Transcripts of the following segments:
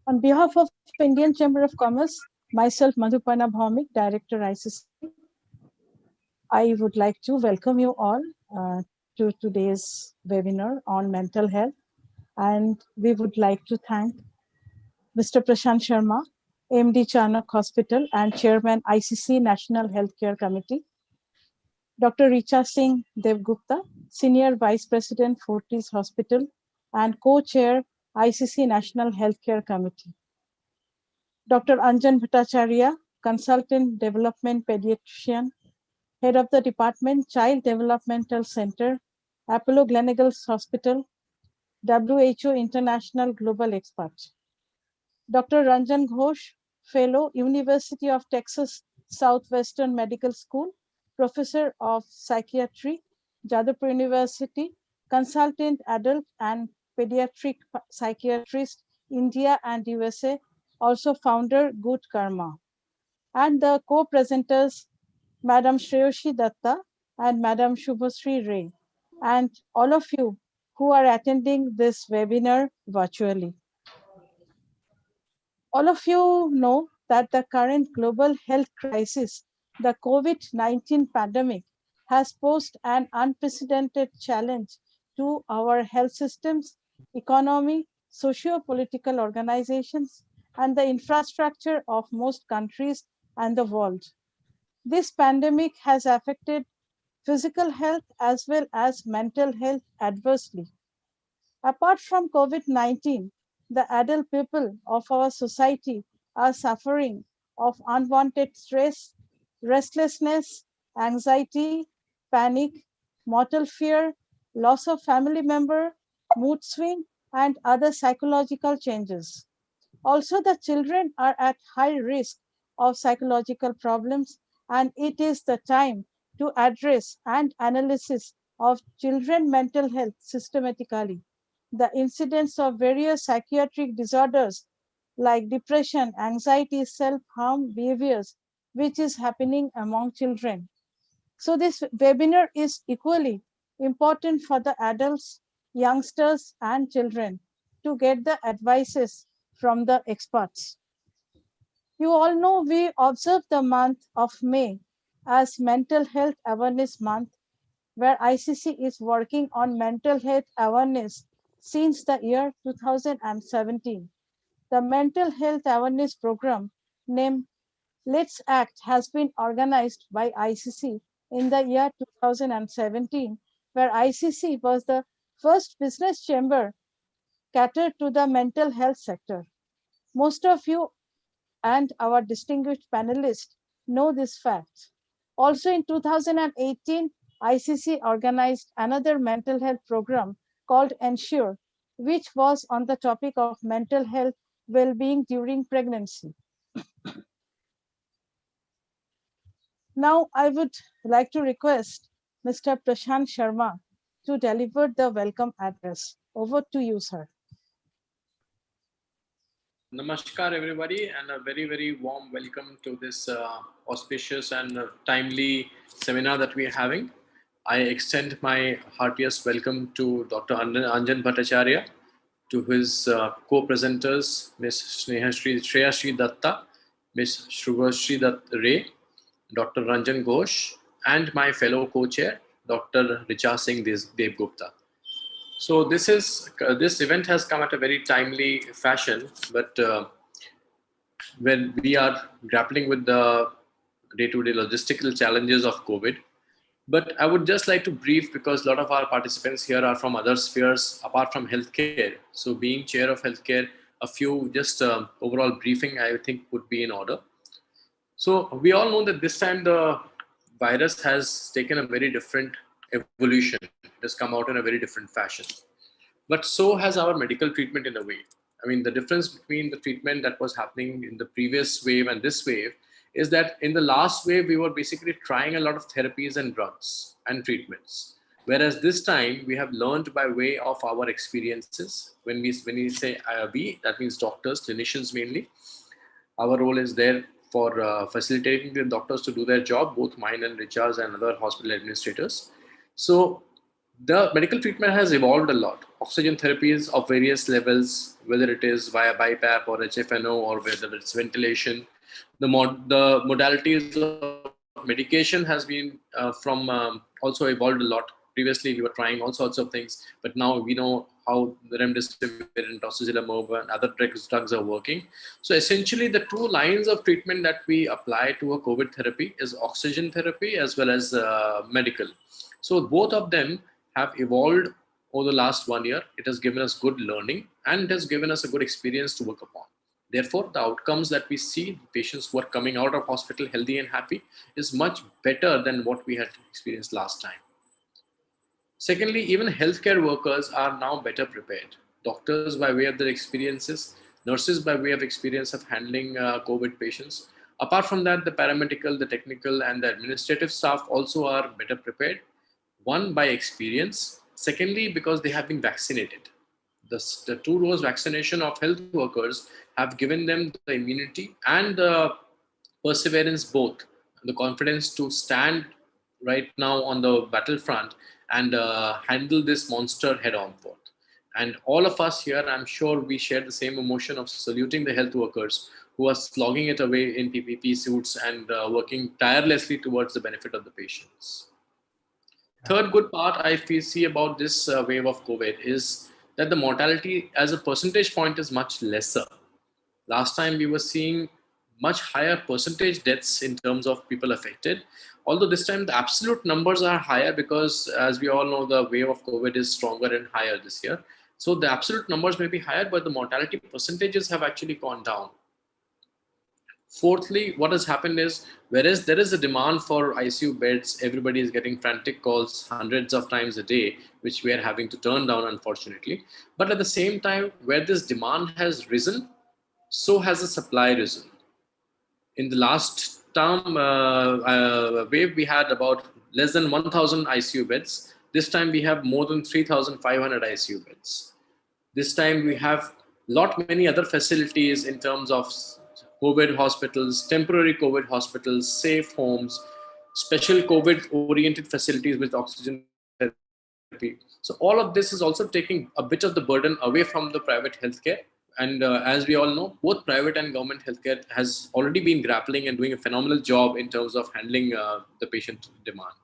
On behalf of Indian Chamber of Commerce, myself Madhuparna Bhaumik, Director ICC, I would like to welcome you all to today's webinar on mental health. And we would like to thank Mr. Prashant Sharma, MD Chanak Hospital and Chairman ICC National Healthcare Committee, Dr. Richa Singh Devgupta, Senior Vice President, Fortis Hospital and Co-Chair ICC National Healthcare Committee, Dr. Anjan Bhattacharya, Consultant Development Pediatrician, Head of the Department, Child Developmental Center, Apollo Gleneagles Hospital, WHO International Global Expert. Dr. Ranjan Ghosh, Fellow, University of Texas Southwestern Medical School, Professor of Psychiatry, Jadavpur University, Consultant Adult and Pediatric Psychiatrist, India and USA, also founder Good Karma. And the co-presenters, Madam Shreyoshi Datta and Madam Shubhasri Ray, and all of you who are attending this webinar virtually. All of you know that the current global health crisis, the COVID-19 pandemic, has posed an unprecedented challenge to our health systems, economy, socio-political organizations, and the infrastructure of most countries and the world. This pandemic has affected physical health as well as mental health adversely. Apart from COVID-19, the adult people of our society are suffering of unwanted stress, restlessness, anxiety, panic, mortal fear, loss of family member, mood swing, and other psychological changes. Also, the children are at high risk of psychological problems, and it is the time to address and analysis of children mental health systematically. The incidence of various psychiatric disorders like depression, anxiety, self-harm behaviors, which is happening among children. So this webinar is equally important for the adults, youngsters, and children to get the advices from the experts. You all know we observe the month of May as Mental Health Awareness Month, where ICC is working on mental health awareness since the year 2017. The Mental Health Awareness Program named Let's Act has been organized by ICC in the year 2017, where ICC was the first business chamber catered to the mental health sector. Most of you and our distinguished panelists know this fact. Also in 2018, ICC organized another mental health program called Ensure, which was on the topic of mental health well-being during pregnancy. Now, I would like to request Mr. Prashant Sharma to deliver the welcome address. Over to you, sir. Namaskar, everybody, and a very, very warm welcome to this auspicious and timely seminar that we are having. I extend my heartiest welcome to Dr. Anjan Bhattacharya, to his co-presenters, Ms. Shreya Datta, Ms. Shubhasri Ray, Dr. Ranjan Ghosh, and my fellow co-chair, Dr. Richa Singh Devgupta. So this event has come at a very timely fashion, but when we are grappling with the day-to-day logistical challenges of COVID. But I would just like to brief, because a lot of our participants here are from other spheres apart from healthcare. So being chair of healthcare, a few just overall briefing I think would be in order. So we all know that this time the virus has taken a very different evolution. It has come out in a very different fashion. But so has our medical treatment in a way. I mean, the difference between the treatment that was happening in the previous wave and this wave is that in the last wave, we were basically trying a lot of therapies and drugs and treatments. Whereas this time, we have learned by way of our experiences. When we say we, that means doctors, clinicians mainly. Our role is there for facilitating the doctors to do their job, both mine and Richa's and other hospital administrators. So The medical treatment has evolved a lot. Oxygen therapies of various levels, whether it is via BiPAP or HFNO or whether it's ventilation. The modalities of medication has been also evolved a lot. Previously, we were trying all sorts of things, but now we know how the remdesivir and tocilizumab and other drugs are working. So essentially, the two lines of treatment that we apply to a COVID therapy is oxygen therapy as well as medical. So both of them have evolved over the last 1 year. It has given us good learning and it has given us a good experience to work upon. Therefore, the outcomes that we see, patients who are coming out of hospital healthy and happy, is much better than what we had experienced last time. Secondly, even healthcare workers are now better prepared. Doctors, by way of their experiences, nurses, by way of experience of handling COVID patients. Apart from that, the paramedical, the technical, and the administrative staff also are better prepared. One, by experience. Secondly, because they have been vaccinated. The two-dose vaccination of health workers have given them the immunity and the perseverance both, the confidence to stand right now on the battlefront and handle this monster head on forth. And all of us here, I'm sure we share the same emotion of saluting the health workers who are slogging it away in PPP suits and working tirelessly towards the benefit of the patients. Third good part I see about this wave of COVID is that the mortality as a percentage point is much lesser. Last time we were seeing much higher percentage deaths in terms of people affected. Although this time the absolute numbers are higher because, as we all know, the wave of COVID is stronger and higher this year. So the absolute numbers may be higher, but the mortality percentages have actually gone down. Fourthly, what has happened is, whereas there is a demand for ICU beds, everybody is getting frantic calls hundreds of times a day, which we are having to turn down, unfortunately. But at the same time, where this demand has risen, so has the supply risen. In the last term wave, we had about less than 1,000 ICU beds. This time we have more than 3,500 ICU beds. This time we have lot many other facilities in terms of COVID hospitals, temporary COVID hospitals, safe homes, special COVID oriented facilities with oxygen therapy. So all of this is also taking a bit of the burden away from the private healthcare. And as we all know, both private and government healthcare has already been grappling and doing a phenomenal job in terms of handling the patient demand.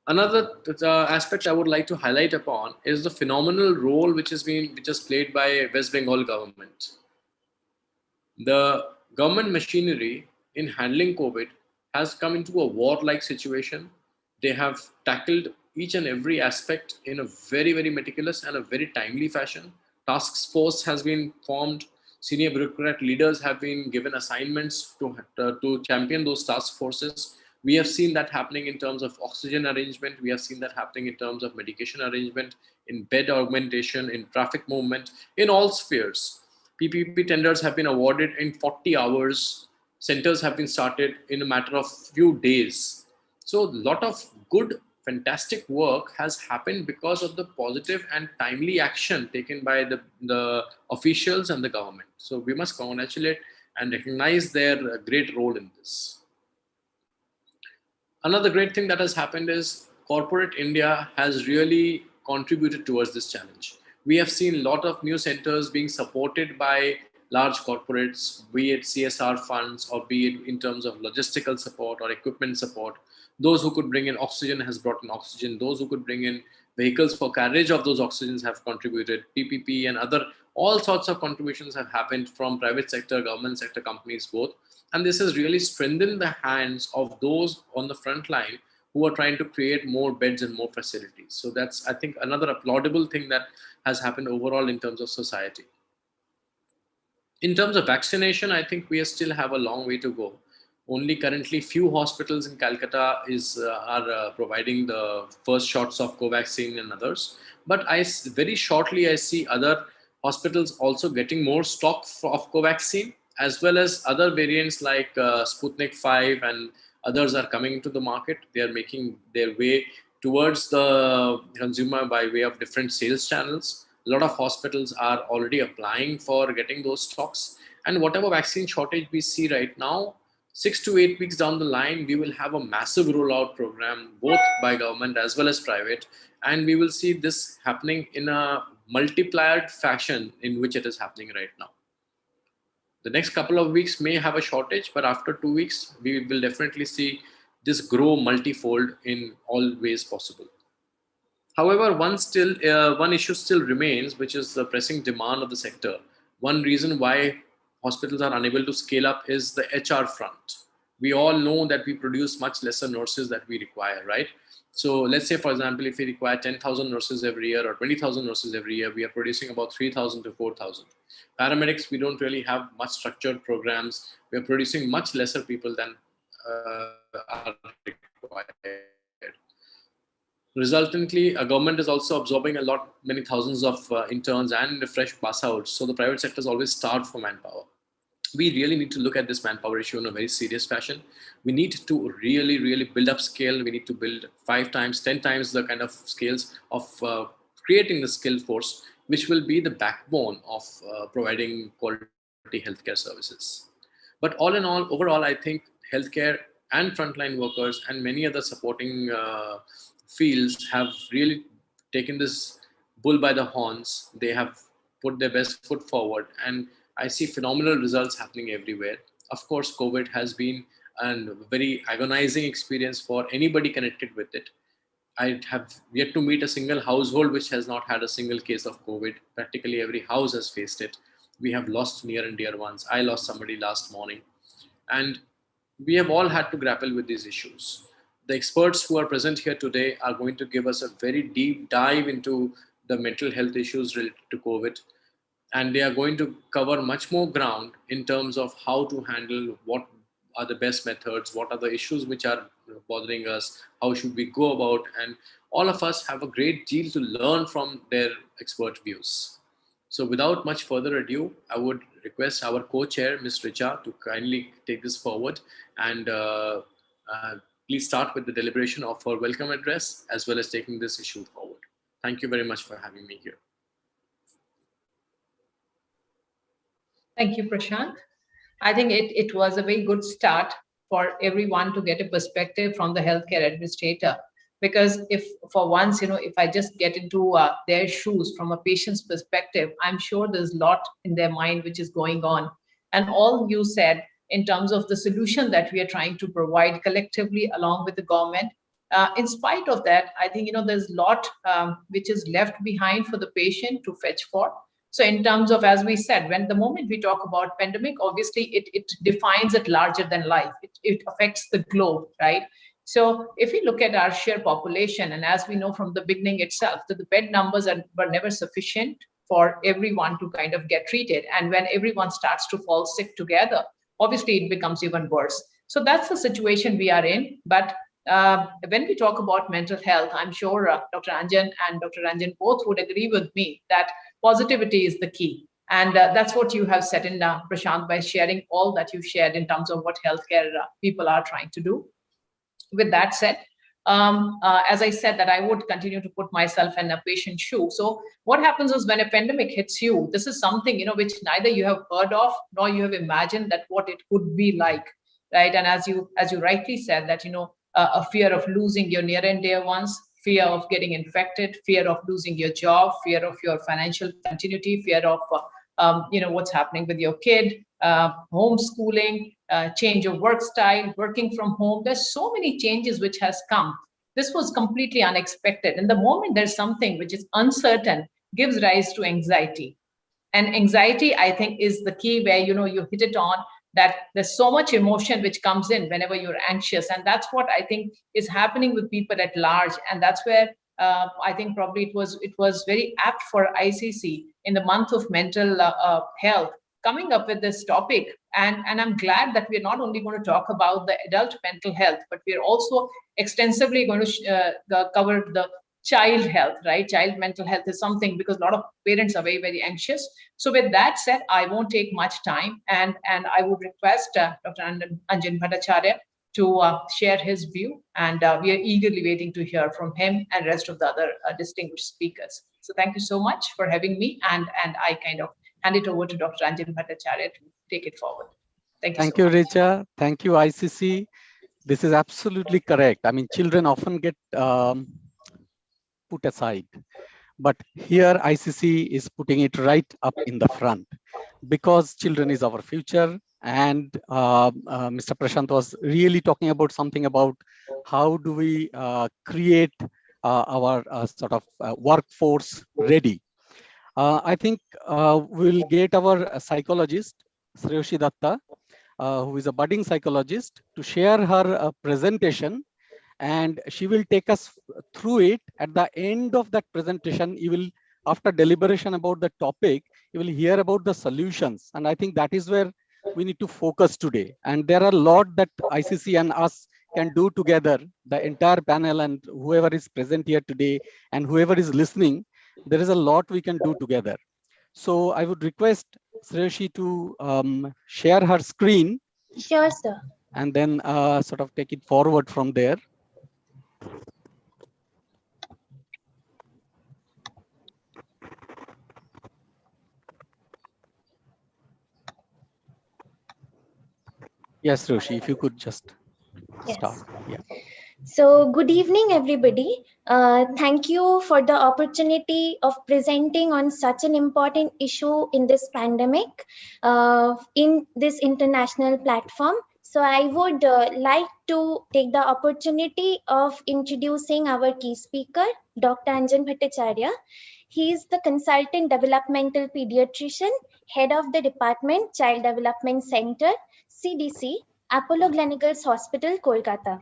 Another aspect I would like to highlight upon is the phenomenal role which is played by West Bengal government. The government machinery in handling COVID has come into a war-like situation. They have tackled each and every aspect in a very, very meticulous and a very timely fashion. Task force has been formed. Senior bureaucrat leaders have been given assignments to champion those task forces. We have seen that happening in terms of oxygen arrangement. We have seen that happening in terms of medication arrangement, in bed augmentation, in traffic movement, in all spheres. PPP tenders have been awarded in 40 hours. Centers have been started in a matter of few days. So a lot of good, fantastic work has happened because of the positive and timely action taken by the officials and the government. So we must congratulate and recognize their great role in this. Another great thing that has happened is corporate India has really contributed towards this challenge. We have seen a lot of new centers being supported by large corporates, be it CSR funds or be it in terms of logistical support or equipment support. Those who could bring in oxygen has brought in oxygen. Those who could bring in vehicles for carriage of those oxygens have contributed. PPP and other, all sorts of contributions have happened from private sector, government sector companies both. And this has really strengthened the hands of those on the front line who are trying to create more beds and more facilities. So that's, I think, another applaudable thing that has happened overall in terms of society. In terms of vaccination, I think we still have a long way to go. Only currently few hospitals in Calcutta are providing the first shots of Covaxin and others. But very shortly I see other hospitals also getting more stock of Covaxin, as well as other variants like Sputnik 5 and others are coming into the market. They are making their way towards the consumer by way of different sales channels. A lot of hospitals are already applying for getting those stocks. And whatever vaccine shortage we see right now, 6 to 8 weeks down the line, we will have a massive rollout program, both by government as well as private. And we will see this happening in a multiplied fashion in which it is happening right now. The next couple of weeks may have a shortage, but after 2 weeks, we will definitely see this grow multifold in all ways possible. However, one issue still remains, which is the pressing demand of the sector. One reason why hospitals are unable to scale up is the HR front. We all know that we produce much lesser nurses that we require, right? So let's say, for example, if we require 10,000 nurses every year or 20,000 nurses every year, we are producing about 3,000 to 4,000. Paramedics, we don't really have much structured programs. We are producing much lesser people than are required. Resultantly, a government is also absorbing many thousands of interns and fresh pass outs. So the private sector is always starved for manpower. We really need to look at this manpower issue in a very serious fashion. We need to really build up scale. We need to build 5 times, 10 times the kind of scales of creating the skilled force, which will be the backbone of providing quality healthcare services. But all in all, overall, I think healthcare and frontline workers and many other supporting fields have really taken this bull by the horns. They have put their best foot forward, and I see phenomenal results happening everywhere. Of course, COVID has been a very agonizing experience for anybody connected with it. I have yet to meet a single household which has not had a single case of COVID. Practically every house has faced it. We have lost near and dear ones. I lost somebody last morning. And we have all had to grapple with these issues. The experts who are present here today are going to give us a very deep dive into the mental health issues related to COVID. And they are going to cover much more ground in terms of how to handle what are the best methods, what are the issues which are bothering us, how should we go about, and all of us have a great deal to learn from their expert views. So without much further ado, I would request our co-chair, Ms. Richa, to kindly take this forward and please start with the deliberation of her welcome address as well as taking this issue forward. Thank you very much for having me here. Thank you, Prashant. I think it was a very good start for everyone to get a perspective from the healthcare administrator. Because if for once, if I just get into their shoes from a patient's perspective, I'm sure there's a lot in their mind which is going on. And all you said in terms of the solution that we are trying to provide collectively along with the government, in spite of that, I think, there's a lot which is left behind for the patient to fetch for. So in terms of, as we said, when the moment we talk about pandemic, obviously it defines it larger than life. It affects the globe, right? So if we look at our sheer population, and as we know from the beginning itself, that the bed numbers were never sufficient for everyone to kind of get treated. And when everyone starts to fall sick together, obviously it becomes even worse. So that's the situation we are in. But when we talk about mental health, I'm sure Dr. Anjan and Dr. Ranjan both would agree with me that positivity is the key. And that's what you have said in Prashant, by sharing all that you shared in terms of what healthcare people are trying to do. With that said, as I said, that I would continue to put myself in a patient's shoe. So what happens is when a pandemic hits you, this is something, which neither you have heard of nor you have imagined that what it could be like, right? And as you rightly said that, a fear of losing your near and dear ones, fear of getting infected, fear of losing your job, fear of your financial continuity, fear of what's happening with your kid, homeschooling, change of work style, working from home. There's so many changes which has come. This was completely unexpected. And the moment there's something which is uncertain, gives rise to anxiety. And anxiety, I think, is the key where, you hit it on, that there's so much emotion which comes in whenever you're anxious. And that's what I think is happening with people at large. And that's where I think probably it was very apt for ICC in the month of mental health coming up with this topic. And I'm glad that we're not only going to talk about the adult mental health, but we're also extensively going to cover the child health, right? Child mental health is something, because a lot of parents are very, very anxious. So with that said, I won't take much time, and I would request Dr. Anjan Bhattacharya to share his view, and we are eagerly waiting to hear from him and rest of the other distinguished speakers. So thank you so much for having me, and I kind of hand it over to Dr. Anjan Bhattacharya to take it forward. Thank you Thank so you, much. Richa. Thank you, ICC. This is absolutely correct. I mean, children often get put aside, but here ICC is putting it right up in the front because children is our future. And Mr. Prashant was really talking about something about how do we create our sort of workforce ready. I think we'll get our psychologist, Shreyoshi Datta, who is a budding psychologist, to share her presentation, and she will take us through it. At the end of that presentation, you will, after deliberation about the topic, you will hear about the solutions. And I think that is where we need to focus today. And there are a lot that ICC and us can do together, the entire panel and whoever is present here today and whoever is listening, there is a lot we can do together. So I would request Shreyoshi to share her screen. Sure, sir. And then sort of take it forward from there. Yes, Roshi, if you could just start. Yes. Yeah. So, good evening, everybody. Thank you for the opportunity of presenting on such an important issue in this pandemic, in this international platform. So, I would like to take the opportunity of introducing our key speaker, Dr. Anjan Bhattacharya. He is the consultant developmental pediatrician, head of the department, Child Development Center, CDC, Apollo Gleneagles Hospital, Kolkata.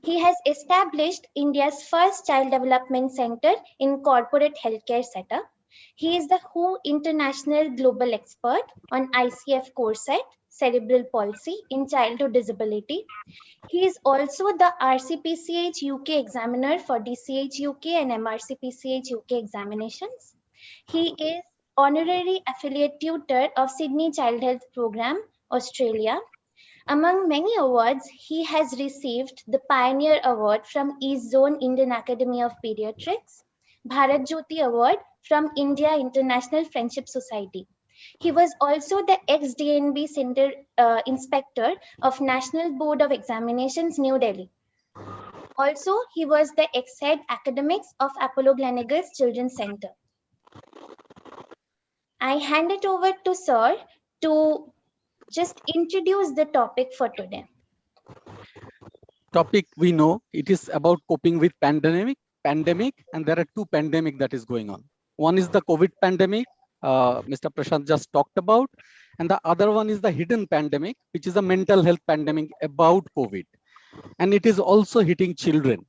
He has established India's first child development center in corporate healthcare setup. He is the WHO International Global Expert on ICF corset, cerebral palsy in childhood disability. He is also the RCPCH UK examiner for DCH UK and MRCPCH UK examinations. He is honorary affiliate tutor of Sydney Child Health Program, Australia. Among many awards, he has received the Pioneer Award from East Zone Indian Academy of Pediatrics, Bharat Jyoti Award from India International Friendship Society. He was also the ex-DNB Center Inspector of National Board of Examinations, New Delhi. Also, he was the ex-head academics of Apollo Gleneagles Children's Center. I hand it over to Sir to just introduce the topic for today. Topic we know, it is about coping with pandemic, and there are two pandemic that is going on. One is the COVID pandemic, Mr. Prashant just talked about, and the other one is the hidden pandemic, which is a mental health pandemic about COVID. And it is also hitting children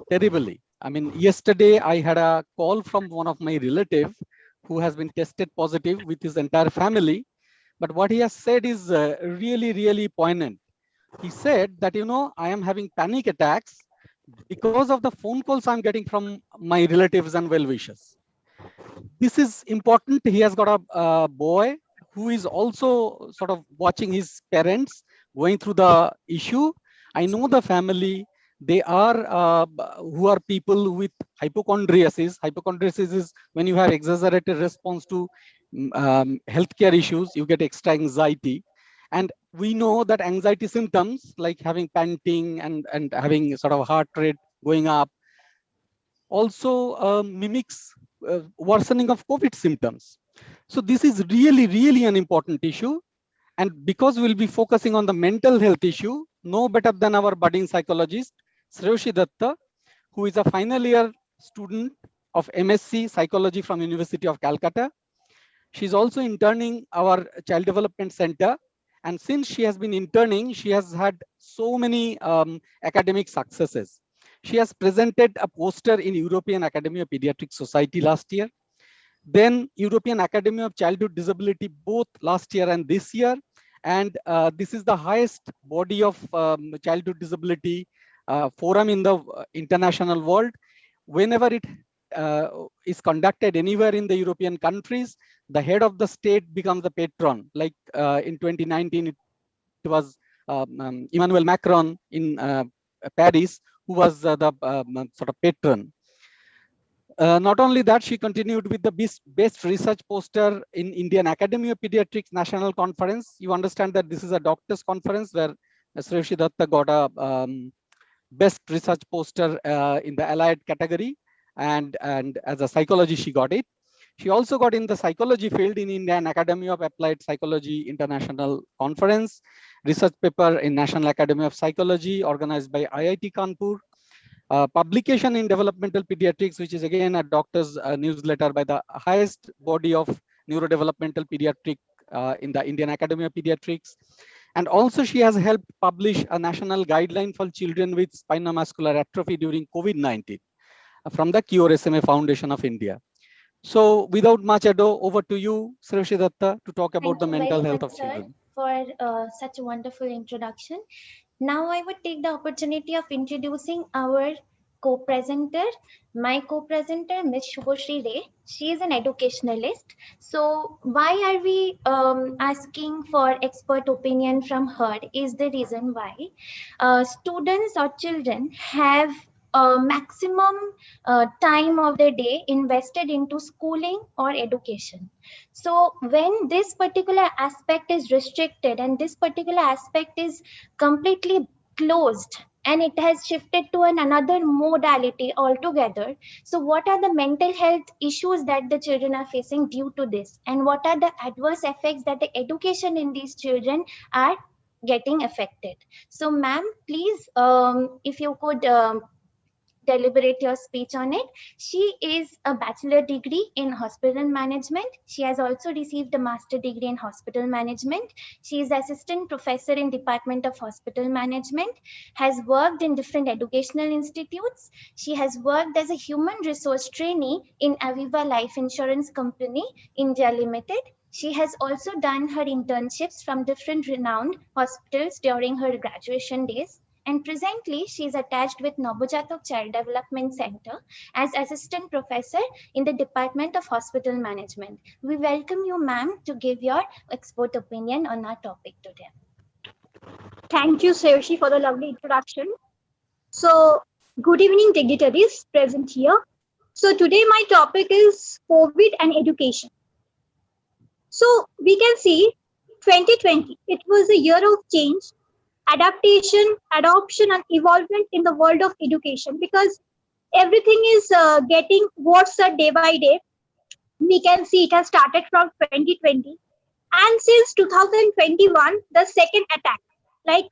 terribly. I mean, yesterday I had a call from one of my relative who has been tested positive with his entire family. But what he has said is really, really poignant. He said that, you know, I am having panic attacks because of the phone calls I'm getting from my relatives and well-wishers. This is important. He has got a boy who is also sort of watching his parents going through the issue. I know the family. They are who are people with hypochondriasis. Hypochondriasis is when you have exaggerated response to healthcare issues, you get extra anxiety. And we know that anxiety symptoms like having panting and having sort of heart rate going up also mimics worsening of COVID symptoms. So this is really, really an important issue. And because we'll be focusing on the mental health issue, no better than our budding psychologist, Shreyoshi Datta, who is a final year student of MSc Psychology from University of Calcutta. She's also interning our Child Development Center. And since she has been interning, she has had so many academic successes. She has presented a poster in European Academy of Pediatric Society last year. Then European Academy of Childhood Disability both last year and this year. And this is the highest body of childhood disability forum in the international world. Whenever it is conducted anywhere in the European countries, the head of the state becomes the patron. Like in 2019, it was Emmanuel Macron in Paris, who was the sort of patron. Not only that, she continued with the best research poster in Indian Academy of Pediatrics National Conference. You understand that this is a doctors conference where Sreshi Datta got a best research poster in the allied category, and as a psychology she got it. She also got in the psychology field in Indian Academy of Applied Psychology International Conference, research paper in National Academy of Psychology organized by IIT Kanpur, publication in Developmental Pediatrics, which is again a doctor's newsletter by the highest body of neurodevelopmental pediatric in the Indian Academy of Pediatrics. And also she has helped publish a national guideline for children with spinomuscular atrophy during COVID-19 from the Cure SMA Foundation of India. So without much ado, over to you, Sreshi Datta, to talk about the mental health of children. For such a wonderful introduction. Now I would take the opportunity of introducing our co-presenter, my co-presenter, Ms. Shubhoshri Ray. She is an educationalist. So why are we asking for expert opinion from her is the reason why students or children have maximum time of the day invested into schooling or education. So when this particular aspect is restricted and this particular aspect is completely closed and it has shifted to another modality altogether, so what are the mental health issues that the children are facing due to this, and what are the adverse effects that the education in these children are getting affected? So ma'am, please if you could deliberate your speech on it. She is a bachelor degree in hospital management. She has also received a master degree in hospital management. She is assistant professor in Department of Hospital Management, has worked in different educational institutes. She has worked as a human resource trainee in Aviva Life Insurance Company, India Limited. She has also done her internships from different renowned hospitals during her graduation days. And presently, she is attached with Novojatok Child Development Center as assistant professor in the Department of Hospital Management. We welcome you, ma'am, to give your expert opinion on our topic today. Thank you, Sreshi, for the lovely introduction. So, good evening, dignitaries present here. So, today my topic is COVID and education. So, we can see 2020, it was a year of change, adaptation, adoption, and evolvement in the world of education, because everything is getting worse day by day. We can see it has started from 2020, and since 2021, the second attack, like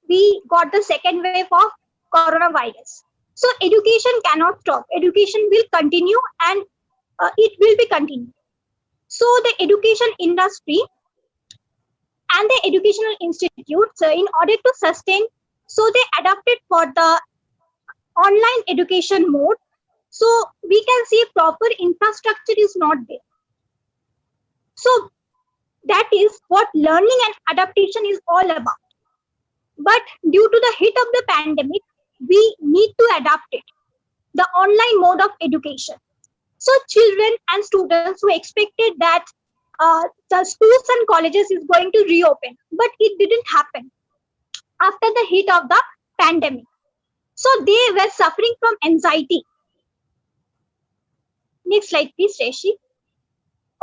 we got the second wave of coronavirus. So education cannot stop. Education will continue, and it will be continued. So the education industry and the educational institutes, in order to sustain, so they adapted for the online education mode. So we can see proper infrastructure is not there. So that is what learning and adaptation is all about. But due to the hit of the pandemic, we need to adapt it, the online mode of education. So children and students who expected that the schools and colleges is going to reopen, but it didn't happen after the hit of the pandemic. So they were suffering from anxiety. Next slide, please, Reshi.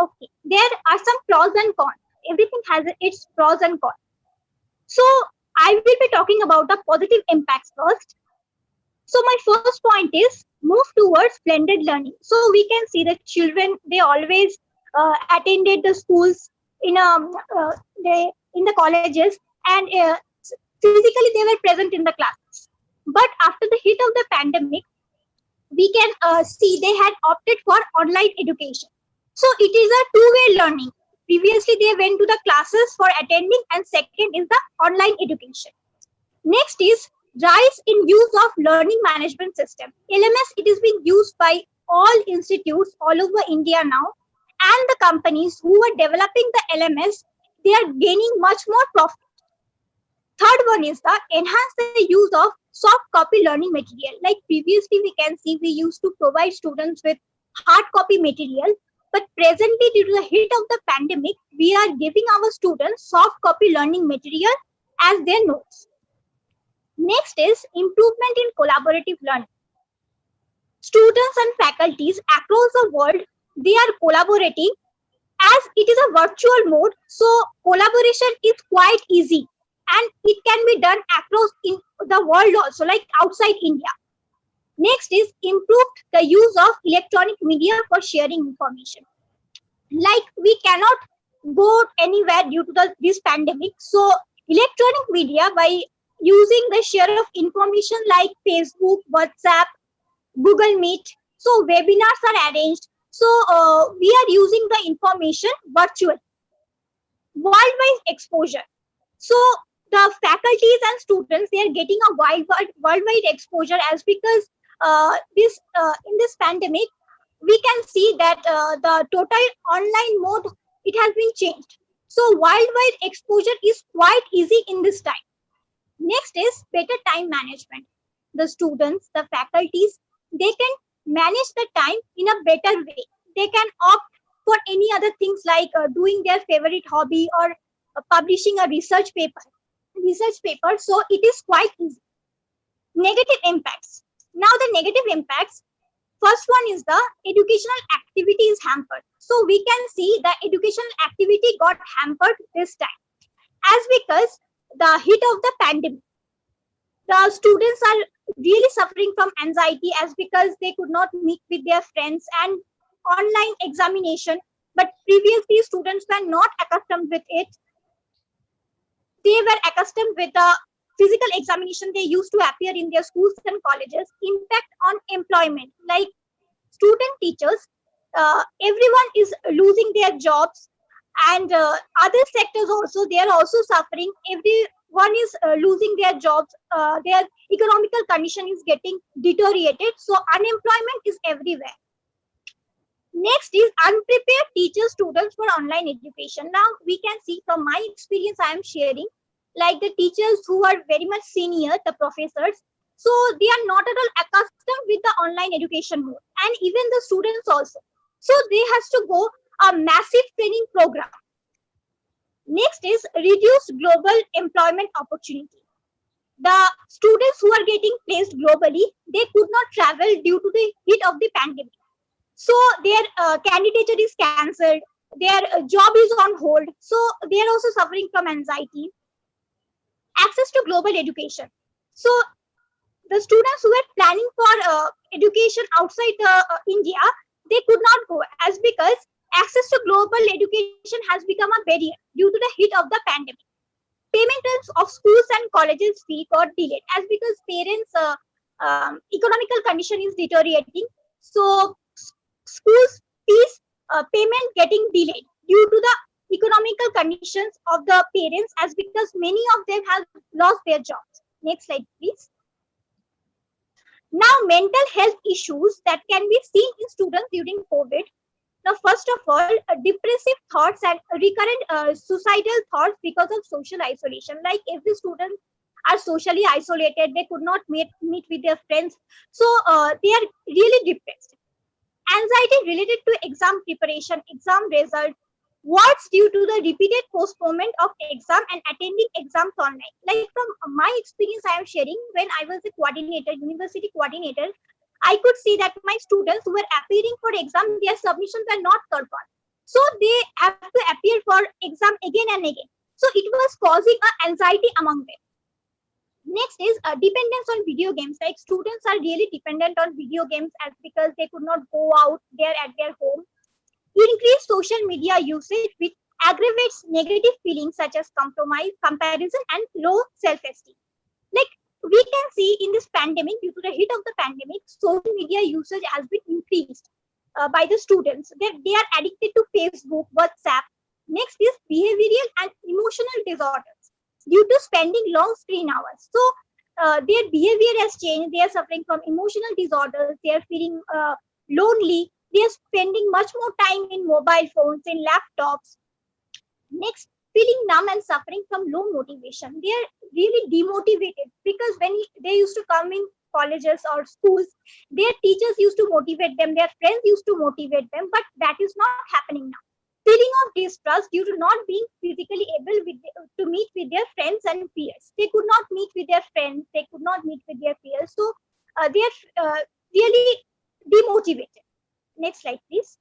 Okay, there are some pros and cons. Everything has its pros and cons. So I will be talking about the positive impacts first. So my first point is move towards blended learning. So we can see that children, they always attended the schools in the colleges, and physically they were present in the classes. But after the hit of the pandemic, we can see they had opted for online education. So it is a two-way learning. Previously, they went to the classes for attending, and second is the online education. Next is rise in use of learning management system. LMS, it is being used by all institutes all over India now, and the companies who are developing the LMS, they are gaining much more profit. Third one is the enhance the use of soft copy learning material. Like previously, we can see we used to provide students with hard copy material, but presently due to the hit of the pandemic, we are giving our students soft copy learning material as their notes. Next is improvement in collaborative learning. Students and faculties across the world, they are collaborating as it is a virtual mode. So collaboration is quite easy and it can be done across in the world also, like outside India. Next is improved the use of electronic media for sharing information. Like we cannot go anywhere due to this pandemic. So electronic media, by using the share of information like Facebook, WhatsApp, Google Meet. So webinars are arranged. So we are using the information virtual. Worldwide exposure. So the faculties and students, they are getting a worldwide exposure, as because this in this pandemic we can see that the total online mode, it has been changed. So worldwide exposure is quite easy in this time. Next is better time management. The students, the faculties, they can manage the time in a better way. They can opt for any other things like doing their favorite hobby or publishing a research paper. So it is quite easy. Negative impacts. Now the negative impacts. First one is the educational activity is hampered. So we can see the educational activity got hampered this time, as because the hit of the pandemic, the students are really suffering from anxiety, as because they could not meet with their friends and online examination. But previously students were not accustomed with it. They were accustomed with the physical examination. They used to appear in their schools and colleges. Impact on employment, like student teachers, everyone is losing their jobs, and other sectors also, they are also suffering. Everyone is losing their jobs. Their economical condition is getting deteriorated, so unemployment is everywhere. Next is unprepared teachers students for online education. Now we can see from my experience I am sharing, like the teachers who are very much senior, the professors, so they are not at all accustomed with the online education mode, and even the students also. So they has to go a massive training program. Next is reduced global employment opportunity. The students who are getting placed globally, they could not travel due to the hit of the pandemic. So their candidature is cancelled, their job is on hold, so they are also suffering from anxiety. Access to global education. So the students who were planning for education outside India, they could not go, as because access to global education has become a barrier due to the hit of the pandemic. Payment of schools and colleges fee got delayed, as because parents' economical condition is deteriorating. So schools fees payment getting delayed due to the economical conditions of the parents, as because many of them have lost their jobs. Next slide, please. Now, mental health issues that can be seen in students during COVID. Now, first of all, depressive thoughts and recurrent suicidal thoughts because of social isolation. Like every student are socially isolated, they could not meet with their friends, so they are really depressed. Anxiety related to exam preparation, exam result, what's due to the repeated postponement of exam and attending exams online. Like from my experience I am sharing, when I was a coordinator, university coordinator, I could see that my students who were appearing for exam, their submissions were not third one. So they have to appear for exam again and again. So it was causing anxiety among them. Next is dependence on video games. Like students are really dependent on video games, as because they could not go out there at their home. Increased social media usage, which aggravates negative feelings such as comparison, and low self-esteem. Like we can see in this pandemic, due to the hit of the pandemic, social media usage has been increased by the students. They are addicted to Facebook, WhatsApp. Next is behavioral and emotional disorders due to spending long screen hours. So their behavior has changed. They are suffering from emotional disorders. They are feeling lonely. They are spending much more time in mobile phones, in laptops. Next, feeling numb and suffering from low motivation. They are really demotivated, because when they used to come in colleges or schools, their teachers used to motivate them, their friends used to motivate them, but that is not happening now. Feeling of distrust due to not being physically able to meet with their friends and peers. They could not meet with their friends, they could not meet with their peers. So they are really demotivated. Next slide, please.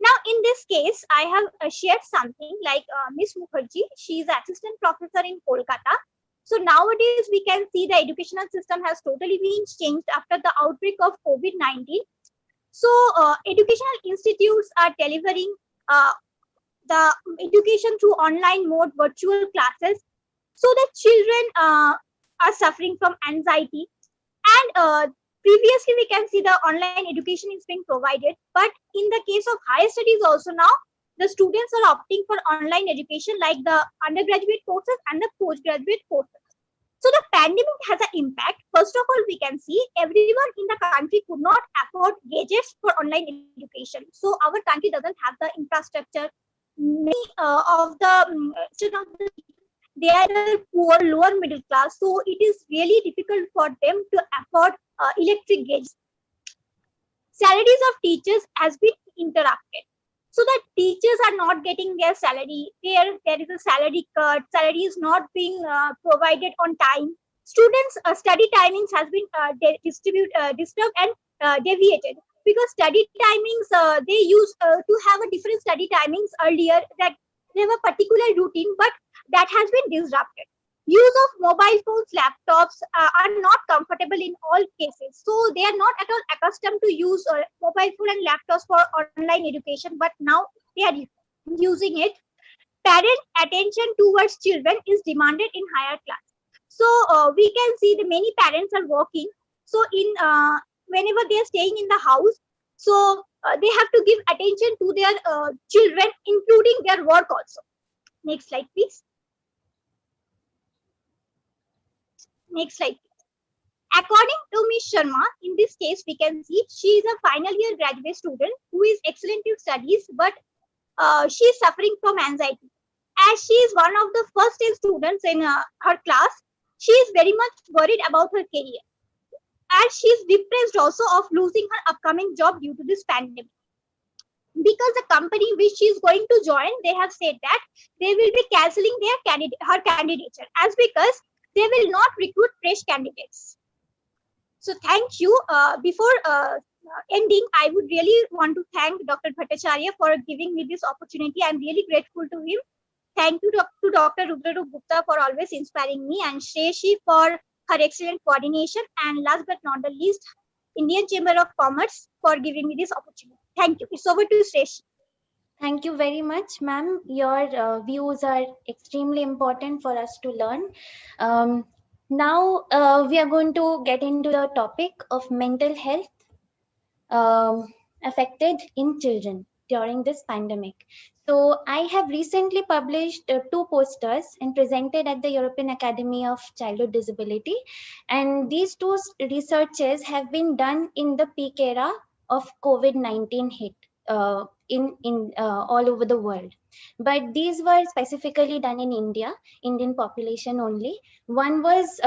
Now, in this case, I have shared something like Miss Mukherjee. She is assistant professor in Kolkata. So nowadays, we can see the educational system has totally been changed after the outbreak of COVID-19. So educational institutes are delivering the education through online mode, virtual classes. So the children are suffering from anxiety. And previously, we can see the online education is being provided. But in the case of higher studies also now, the students are opting for online education like the undergraduate courses and the postgraduate courses. So the pandemic has an impact. First of all, we can see everyone in the country could not afford gadgets for online education. So our country doesn't have the infrastructure. Many of the students, they are poor, lower middle class. So it is really difficult for them to afford electric gadgets. Salaries of teachers has been interrupted. So the teachers are not getting their salary. There is a salary cut. Salary is not being provided on time. Students' study timings has been disturbed and deviated, because study timings they used to have a different study timings earlier, that they have a particular routine, but that has been disrupted. Use of mobile phones, laptops are not comfortable in all cases. So they are not at all accustomed to use mobile phone and laptops for online education, but now they are using it. Parent attention towards children is demanded in higher class. So we can see the many parents are working. So in whenever they are staying in the house, so they have to give attention to their children, including their work also. Next slide, please. Next slide. According to Ms. Sharma, in this case, we can see she is a final year graduate student who is excellent in studies, but she is suffering from anxiety. As she is one of the first 10 students in her class, she is very much worried about her career. And she is depressed also of losing her upcoming job due to this pandemic. Because the company which she is going to join, they have said that they will be cancelling her candidature, as because they will not recruit fresh candidates. So thank you. Before ending, I would really want to thank Dr. Bhattacharya for giving me this opportunity. I'm really grateful to him. Thank you to Dr. Rudrarup Gupta for always inspiring me, and Shreshi for her excellent coordination. And last but not the least, Indian Chamber of Commerce for giving me this opportunity. Thank you. It's over to Shreshi. Thank you very much, ma'am. Your views are extremely important for us to learn. Now we are going to get into the topic of mental health affected in children during this pandemic. So I have recently published 2 posters and presented at the European Academy of Childhood Disability. And these 2 researches have been done in the peak era of COVID-19 hit in all over the world. But these were specifically done in India, Indian population only. One was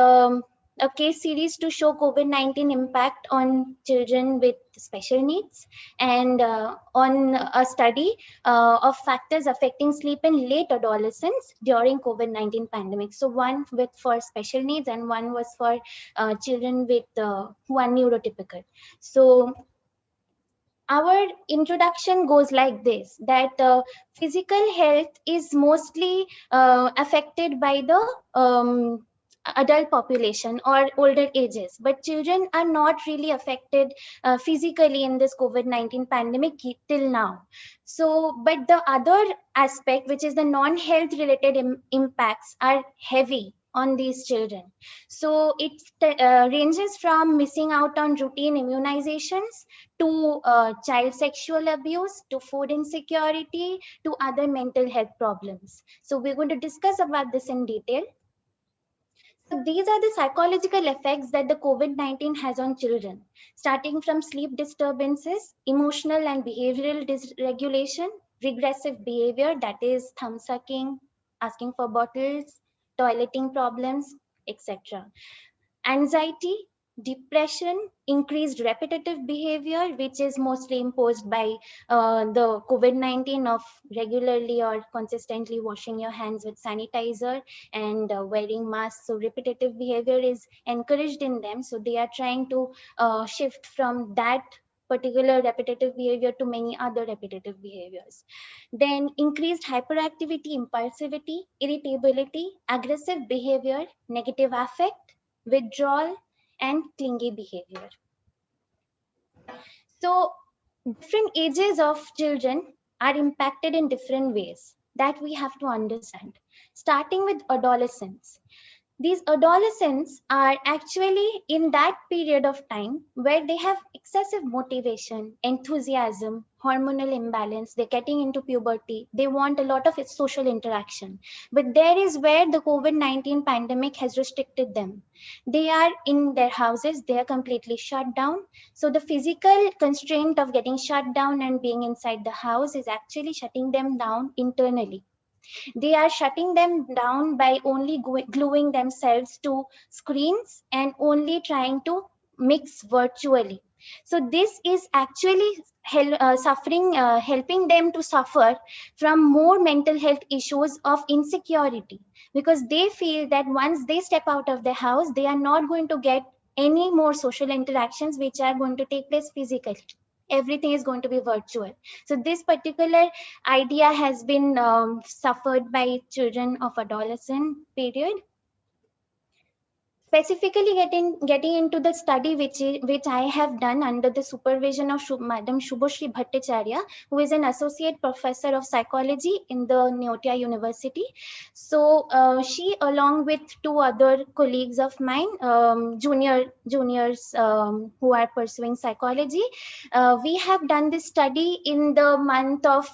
a case series to show COVID-19 impact on children with special needs, and on a study of factors affecting sleep in late adolescents during COVID-19 pandemic. So one with for special needs and one was for children with who are neurotypical. So our introduction goes like this, that physical health is mostly affected by the adult population or older ages, but children are not really affected physically in this COVID-19 pandemic till now. So, but the other aspect, which is the non-health related impacts, are heavy on these children. So it ranges from missing out on routine immunizations to child sexual abuse, to food insecurity, to other mental health problems. So we're going to discuss about this in detail. So these are the psychological effects that the COVID-19 has on children, starting from sleep disturbances, emotional and behavioral dysregulation, regressive behavior, that is thumb sucking, asking for bottles, toileting problems, etc. Anxiety, depression, increased repetitive behavior, which is mostly imposed by the COVID-19 of regularly or consistently washing your hands with sanitizer and wearing masks. So repetitive behavior is encouraged in them. So they are trying to shift from that particular repetitive behavior to many other repetitive behaviors. Then increased hyperactivity, impulsivity, irritability, aggressive behavior, negative affect, withdrawal, and clingy behavior. So different ages of children are impacted in different ways that we have to understand. Starting with adolescents. These adolescents are actually in that period of time where they have excessive motivation, enthusiasm, hormonal imbalance, they're getting into puberty, they want a lot of social interaction. But there is where the COVID-19 pandemic has restricted them. They are in their houses, they are completely shut down. So the physical constraint of getting shut down and being inside the house is actually shutting them down internally. They are shutting them down by only gluing themselves to screens and only trying to mix virtually. So this is actually helping them to suffer from more mental health issues of insecurity, because they feel that once they step out of the house, they are not going to get any more social interactions which are going to take place physically. Everything is going to be virtual. So this particular idea has been suffered by children of adolescent period. Specifically getting into the study which I have done under the supervision of Madam Shubhoshri Bhattacharya, who is an associate professor of psychology in the Neotia University. So she, along with two other colleagues of mine, juniors who are pursuing psychology, we have done this study in the month of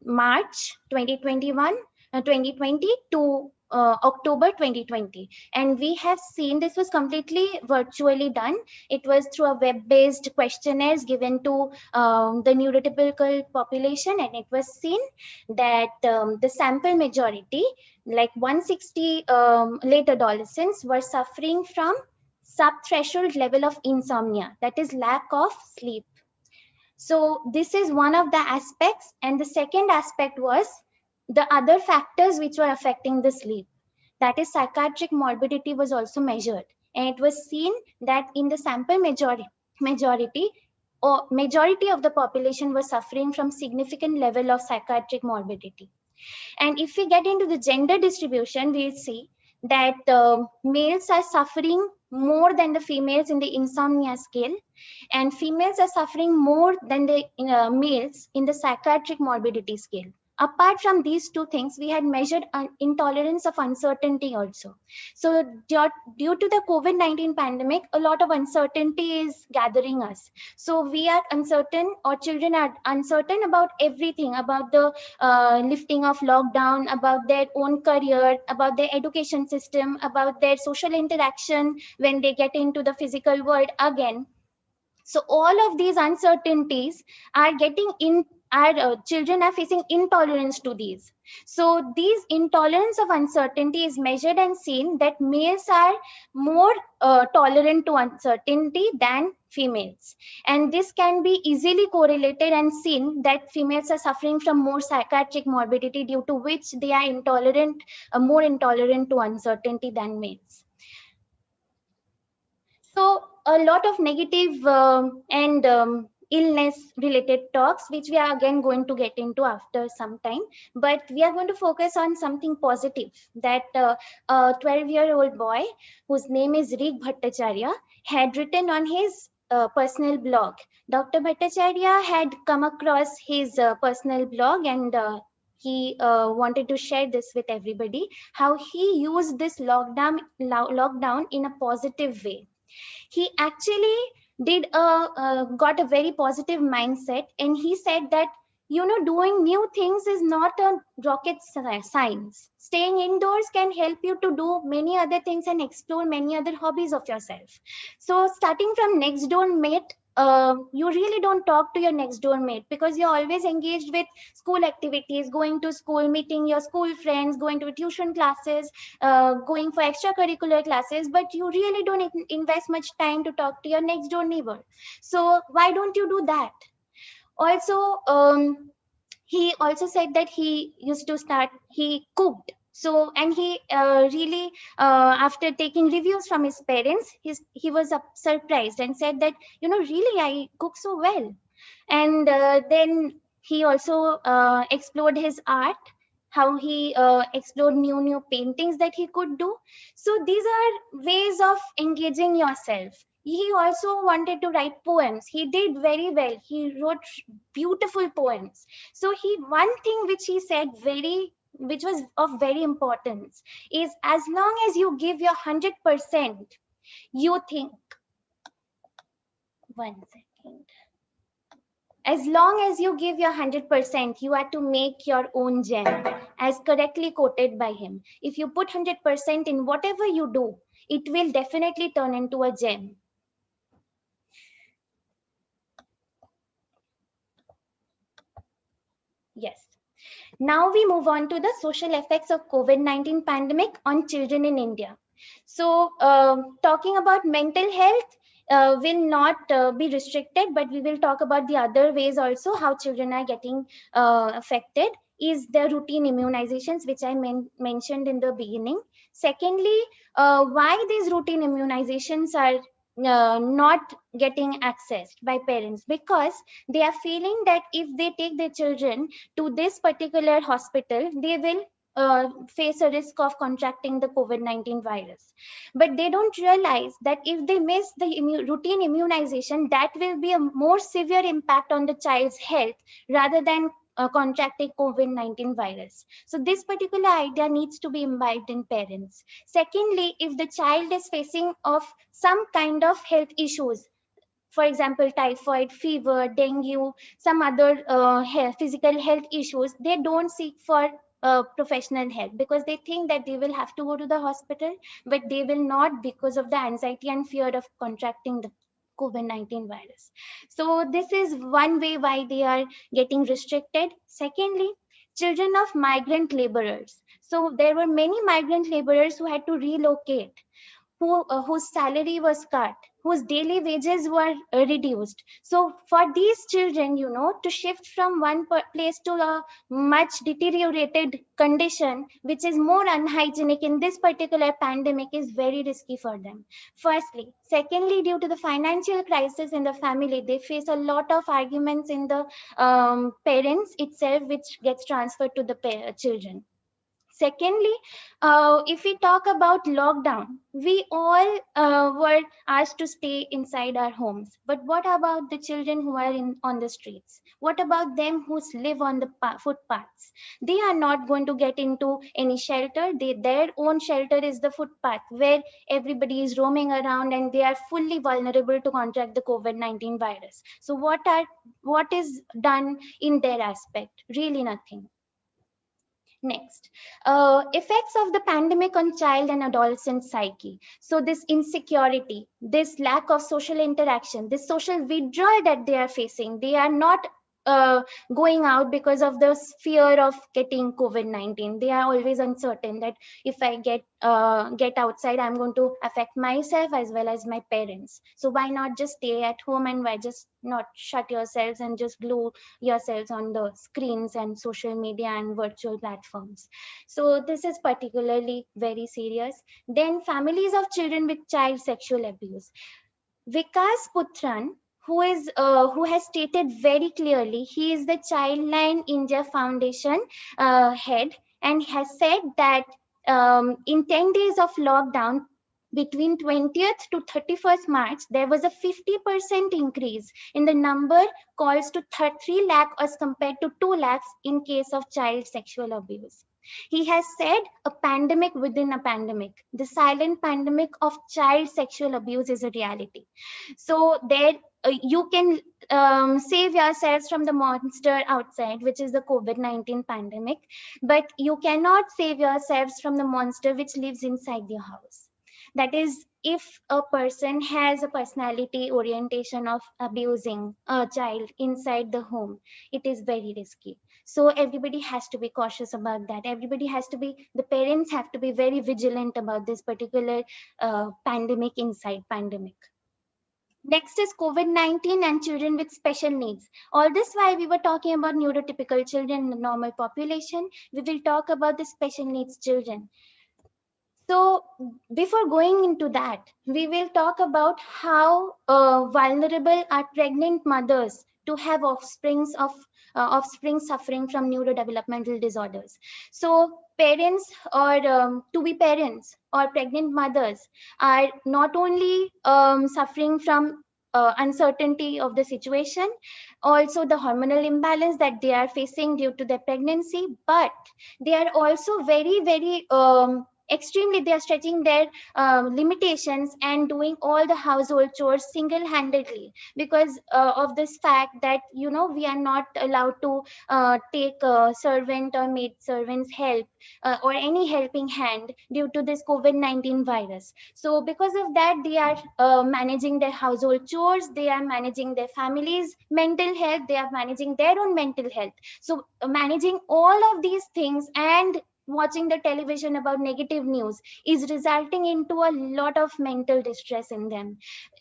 March 2020 to October 2020, and we have seen this was completely virtually done. It was through a web-based questionnaires given to the neurotypical population, and it was seen that the sample majority, like 160 late adolescents, were suffering from sub-threshold level of insomnia, that is lack of sleep. So this is one of the aspects, and the second aspect was the other factors which were affecting the sleep. That is, psychiatric morbidity was also measured, and it was seen that in the sample majority of the population was suffering from significant level of psychiatric morbidity. And if we get into the gender distribution, we'll see that males are suffering more than the females in the insomnia scale, and females are suffering more than the males in the psychiatric morbidity scale. Apart from these two things, we had measured intolerance of uncertainty also. So due to the COVID-19 pandemic, a lot of uncertainty is gathering us. So we are uncertain, or children are uncertain about everything, about the lifting of lockdown, about their own career, about their education system, about their social interaction when they get into the physical world again. So all of these uncertainties are getting in. Our children are facing intolerance to these. So these intolerance of uncertainty is measured and seen that males are more tolerant to uncertainty than females. And this can be easily correlated and seen that females are suffering from more psychiatric morbidity, due to which they are intolerant, more intolerant to uncertainty than males. So a lot of negative and illness related talks, which we are again going to get into after some time, but we are going to focus on something positive, that a 12-year-old boy whose name is Rig Bhattacharya had written on his personal blog. Dr. Bhattacharya had come across his personal blog, and he wanted to share this with everybody, how he used this lockdown in a positive way. He actually got a very positive mindset, and he said that, doing new things is not a rocket science. Staying indoors can help you to do many other things and explore many other hobbies of yourself. So starting from next door mate you really don't talk to your next door mate because you're always engaged with school activities, going to school, meeting your school friends, going to tuition classes, going for extracurricular classes, but you really don't invest much time to talk to your next door neighbor. So why don't you do that? Also, he also said that he used to start, he cooked. So, and he really, after taking reviews from his parents, he was surprised and said that, you know, really, I cook so well. And then he also explored his art, how he explored new paintings that he could do. So these are ways of engaging yourself. He also wanted to write poems. He did very well. He wrote beautiful poems. So one thing which he said which was of very importance is, as long as you give your 100%, you think, one second. As long as you give your 100%, you are to make your own gem, as correctly quoted by him. If you put 100% in whatever you do, it will definitely turn into a gem. Yes. Now we move on to the social effects of COVID-19 pandemic on children in India. So talking about mental health will not be restricted, but we will talk about the other ways also how children are getting affected, is the routine immunizations, which I mentioned in the beginning. Secondly, why these routine immunizations are not getting accessed by parents, because they are feeling that if they take their children to this particular hospital, they will face a risk of contracting the COVID-19 virus. But they don't realize that if they miss the routine immunization, that will be a more severe impact on the child's health rather than contracting COVID-19 virus. So this particular idea needs to be imbibed in parents. Secondly, if the child is facing of some kind of health issues, for example, typhoid, fever, dengue, some other physical health issues, they don't seek for professional help because they think that they will have to go to the hospital, but they will not, because of the anxiety and fear of contracting the COVID-19 virus. So this is one way why they are getting restricted. Secondly, children of migrant laborers. So there were many migrant laborers who had to relocate, whose salary was cut, whose daily wages were reduced. So for these children, you know, to shift from one place to a much deteriorated condition, which is more unhygienic in this particular pandemic, is very risky for them. Firstly. Secondly, due to the financial crisis in the family, they face a lot of arguments in the parents itself, which gets transferred to the children. Secondly, if we talk about lockdown, we all were asked to stay inside our homes. But what about the children who are on the streets? What about them who live on the footpaths? They are not going to get into any shelter. Their own shelter is the footpath, where everybody is roaming around and they are fully vulnerable to contract the COVID-19 virus. So what is done in their aspect? Really nothing. Next, effects of the pandemic on child and adolescent psyche. So this insecurity, this lack of social interaction, this social withdrawal that they are facing, they are not going out because of the fear of getting COVID-19. They are always uncertain that if I get outside, I'm going to affect myself as well as my parents. So why not just stay at home, and why just not shut yourselves and just glue yourselves on the screens and social media and virtual platforms? So this is particularly very serious. Then families of children with child sexual abuse. Vikas Putran, who has stated very clearly, he is the Childline India Foundation head, and has said that in 10 days of lockdown, between 20th to 31st March, there was a 50% increase in the number calls to 3 lakh as compared to 2 lakhs in case of child sexual abuse. He has said a pandemic within a pandemic. The silent pandemic of child sexual abuse is a reality. So there you can save yourselves from the monster outside, which is the COVID-19 pandemic, but you cannot save yourselves from the monster which lives inside your house. That is, if a person has a personality orientation of abusing a child inside the home, it is very risky. So everybody has to be cautious about that. Everybody has to be, the parents have to be very vigilant about this particular pandemic, inside pandemic. Next is COVID-19 and children with special needs. All this while we were talking about neurotypical children in the normal population, we will talk about the special needs children. So before going into that, we will talk about how vulnerable are pregnant mothers to have offspring suffering from neurodevelopmental disorders. So parents or to be parents or pregnant mothers are not only suffering from uncertainty of the situation, also the hormonal imbalance that they are facing due to their pregnancy, but they are also very extremely, they are stretching their limitations and doing all the household chores single-handedly because of this fact that, you know, we are not allowed to take servant or maid servants help or any helping hand due to this COVID-19 virus. So because of that, they are managing their household chores, they are managing their families mental health, they are managing their own mental health. So managing all of these things and watching the television about negative news is resulting into a lot of mental distress in them.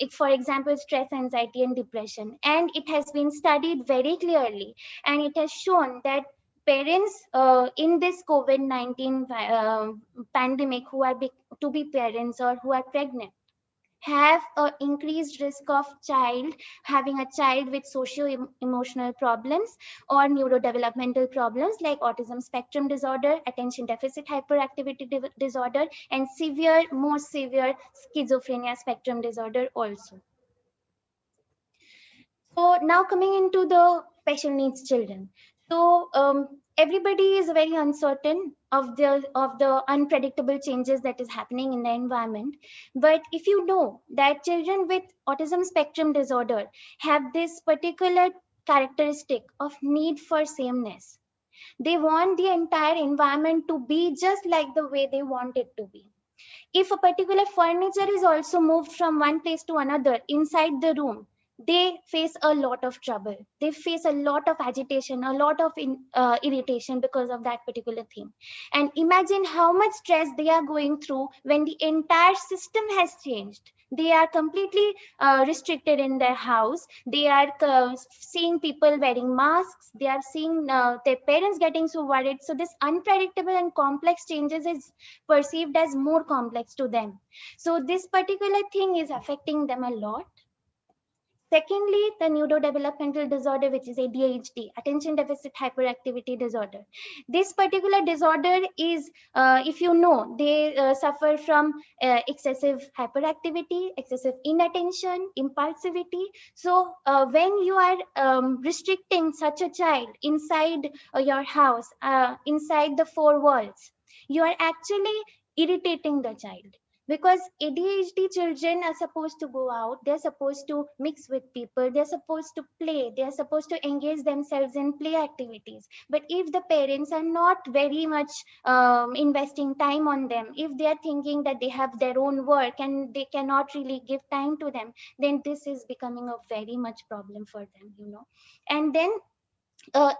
For example, stress, anxiety, and depression. And it has been studied very clearly, and it has shown that parents in this COVID-19 pandemic who are to be parents or who are pregnant have an increased risk of having a child with socio-emotional problems or neurodevelopmental problems like autism spectrum disorder, attention deficit hyperactivity disorder, and more severe schizophrenia spectrum disorder also. So now coming into the special needs children. So everybody is very uncertain of the unpredictable changes that is happening in the environment. But if you know that children with autism spectrum disorder have this particular characteristic of need for sameness, they want the entire environment to be just like the way they want it to be. If a particular furniture is also moved from one place to another inside the room, they face a lot of trouble. They face a lot of agitation, a lot of irritation because of that particular thing. And imagine how much stress they are going through when the entire system has changed. They are completely restricted in their house. They are seeing people wearing masks. They are seeing their parents getting so worried. So this unpredictable and complex changes is perceived as more complex to them. So this particular thing is affecting them a lot. Secondly, the neurodevelopmental disorder, which is ADHD, attention deficit hyperactivity disorder. This particular disorder is, if you know, they suffer from excessive hyperactivity, excessive inattention, impulsivity. So when you are restricting such a child inside your house, inside the four walls, you are actually irritating the child. Because ADHD children are supposed to go out, they're supposed to mix with people, they're supposed to play, they're supposed to engage themselves in play activities. But if the parents are not very much investing time on them, if they are thinking that they have their own work and they cannot really give time to them, then this is becoming a very much problem for them, you know. And then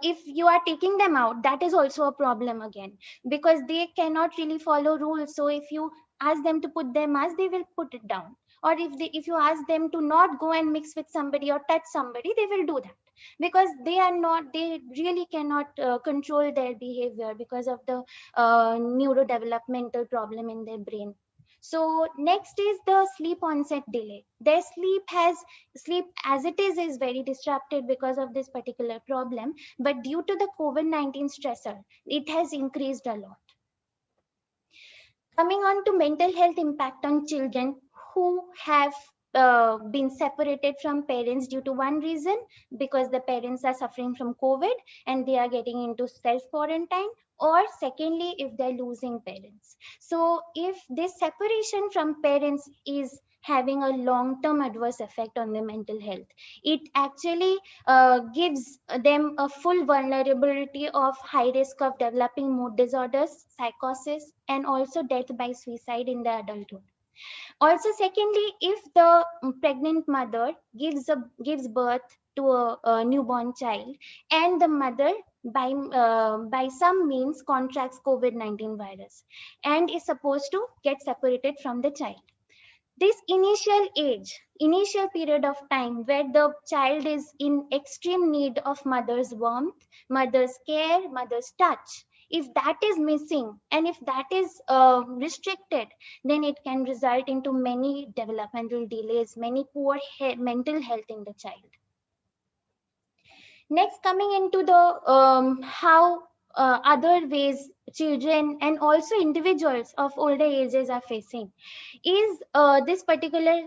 if you are taking them out, that is also a problem again, because they cannot really follow rules. So if you ask them to put their mask, they will put it down. Or if you ask them to not go and mix with somebody or touch somebody, they will do that, because they really cannot control their behavior because of the neurodevelopmental problem in their brain. So next is the sleep onset delay. Their sleep as it is very disrupted because of this particular problem, but due to the COVID-19 stressor, it has increased a lot. Coming on to mental health impact on children who have been separated from parents due to one reason, because the parents are suffering from COVID and they are getting into self-quarantine, or secondly, if they're losing parents. So if this separation from parents is having a long-term adverse effect on their mental health, it actually gives them a full vulnerability of high risk of developing mood disorders, psychosis, and also death by suicide in their adulthood. Also, secondly, if the pregnant mother gives birth to a newborn child, and the mother by some means contracts COVID-19 virus and is supposed to get separated from the child, this initial period of time where the child is in extreme need of mother's warmth, mother's care, mother's touch, if that is missing and if that is restricted, then it can result into many developmental delays, many poor mental health in the child. Next, coming into the how other ways children and also individuals of older ages are facing is this particular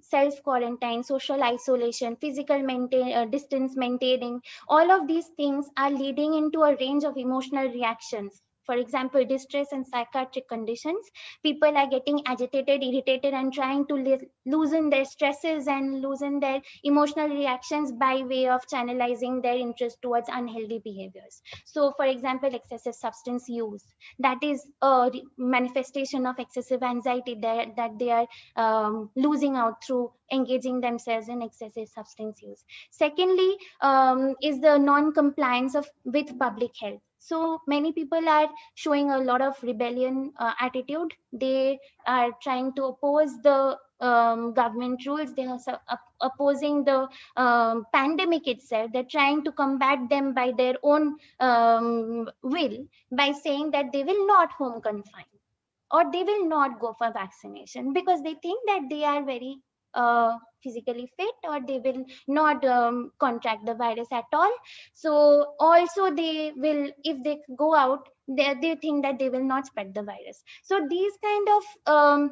self quarantine, social isolation, physical distance maintaining. All of these things are leading into a range of emotional reactions. For example, distress and psychiatric conditions. People are getting agitated, irritated, and trying to loosen their stresses and loosen their emotional reactions by way of channelizing their interest towards unhealthy behaviors. So, for example, excessive substance use, that is a manifestation of excessive anxiety that they are losing out through engaging themselves in excessive substance use. Secondly, is the non-compliance with public health. So many people are showing a lot of rebellion attitude. They are trying to oppose the government rules. They are opposing the pandemic itself. They're trying to combat them by their own will, by saying that they will not home confine or they will not go for vaccination because they think that they are very physically fit, or they will not contract the virus at all. So also they will, if they go out, they think that they will not spread the virus. So these kind of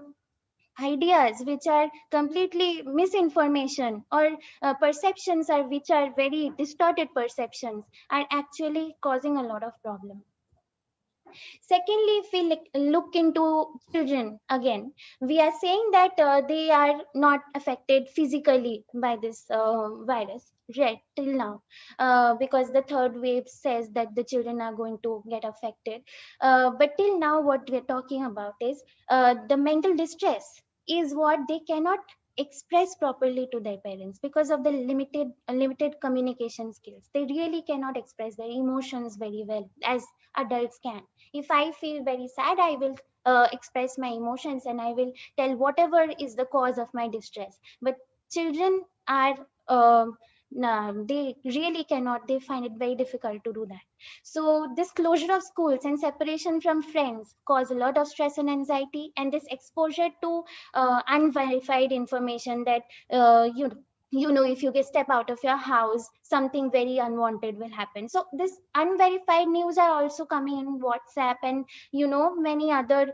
ideas which are completely misinformation, or perceptions are which are very distorted perceptions, are actually causing a lot of problem. Secondly, if we look into children again, we are saying that they are not affected physically by this virus yet till now, because the third wave says that the children are going to get affected. But till now, what we're talking about is the mental distress is what they cannot express properly to their parents because of the limited communication skills. They really cannot express their emotions very well as adults can. If I feel very sad, I will express my emotions and I will tell whatever is the cause of my distress. But children are they really cannot. They find it very difficult to do that. So this closure of schools and separation from friends cause a lot of stress and anxiety, and this exposure to unverified information that if you get step out of your house, something very unwanted will happen. So this unverified news are also coming in WhatsApp, and many other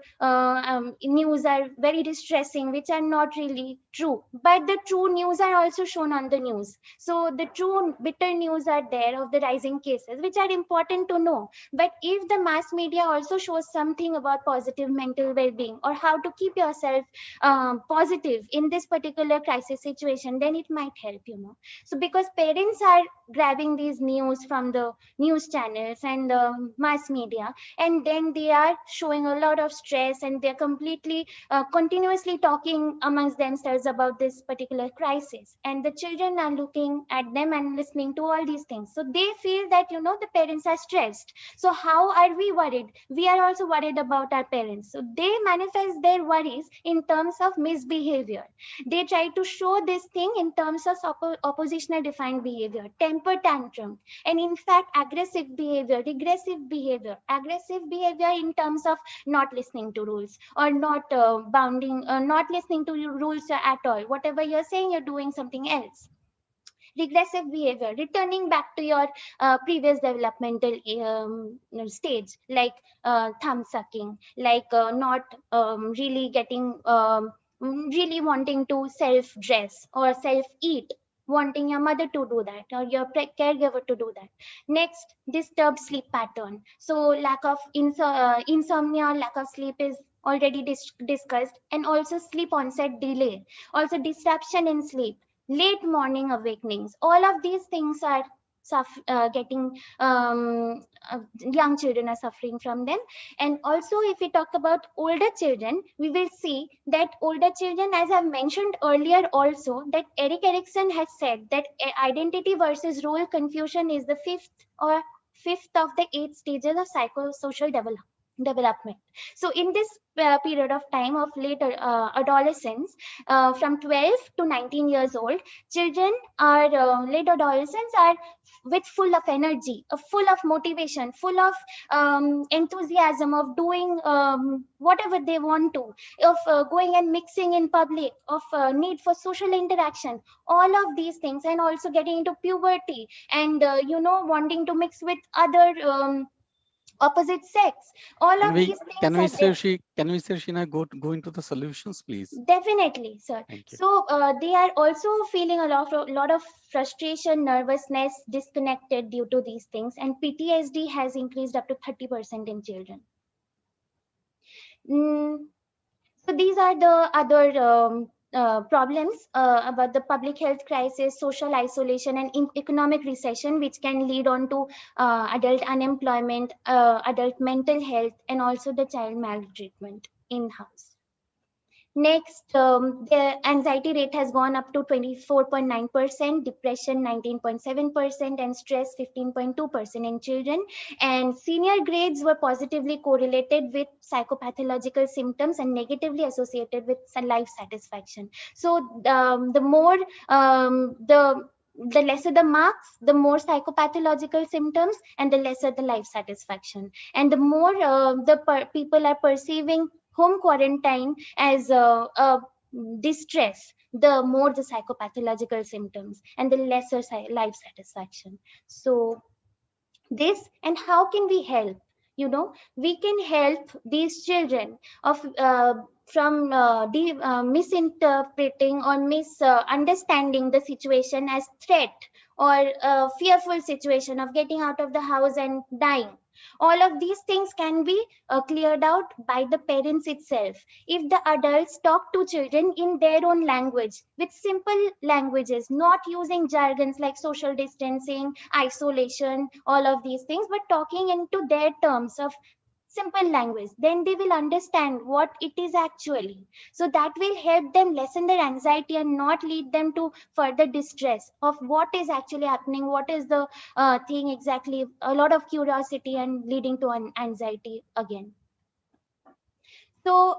news are very distressing, which are not really true, but the true news are also shown on the news. So the true bitter news are there of the rising cases, which are important to know. But if the mass media also shows something about positive mental well-being, or how to keep yourself positive in this particular crisis situation, then it might help. So because parents are grabbing these news from the news channels and the mass media, and then they are showing a lot of stress, and they're completely continuously talking amongst themselves about this particular crisis, and the children are looking at them and listening to all these things. So they feel that the parents are stressed. So how are we worried? We are also worried about our parents. So they manifest their worries in terms of misbehavior. They try to show this thing in terms of oppositional defined behavior, temper tantrum, and in fact aggressive behavior, regressive behavior. Aggressive behavior in terms of not listening to rules, or not not listening to rules at all. Whatever you're saying, you're doing something else. Regressive behavior, returning back to your previous developmental stage, like thumb sucking, like not really getting really wanting to self dress or self eat, wanting your mother to do that or your caregiver to do that. Next, disturbed sleep pattern. So lack of insomnia, lack of sleep is already discussed, and also sleep onset delay, also disruption in sleep, late morning awakenings. All of these things are getting young children are suffering from them. And also, if we talk about older children, we will see that older children, as I've mentioned earlier also, that Erik Erikson has said that identity versus role confusion is the fifth of the 8 stages of psychosocial development. So in this period of time of later adolescence, from 12 to 19 years old, children are late adolescents are with full of energy, full of motivation, full of enthusiasm of doing whatever they want to, of going and mixing in public, of need for social interaction, all of these things, and also getting into puberty and wanting to mix with other opposite sex. All Can of we these things are there. can we Sarshina go into the solutions, please? Definitely, sir. Thank you. So they are also feeling a lot of frustration, nervousness, disconnected due to these things, and PTSD has increased up to 30% in children. So these are the other problems about the public health crisis, social isolation, and economic recession, which can lead on to adult unemployment, adult mental health, and also the child maltreatment in-house. Next, the anxiety rate has gone up to 24.9%, depression 19.7%, and stress 15.2% in children. And senior grades were positively correlated with psychopathological symptoms and negatively associated with life satisfaction. So the more the lesser the marks, the more psychopathological symptoms, and the lesser the life satisfaction. And the more people are perceiving home quarantine as a distress, the more the psychopathological symptoms and the lesser life satisfaction. So this, and how can we help? We can help these children of from misinterpreting or misunderstanding the situation as threat or a fearful situation of getting out of the house and dying. All of these things can be cleared out by the parents itself. If the adults talk to children in their own language, with simple languages, not using jargons like social distancing, isolation, all of these things, but talking into their terms of simple language, then they will understand what it is actually. So that will help them lessen their anxiety and not lead them to further distress of what is actually happening, what is the thing exactly, a lot of curiosity and leading to an anxiety again. So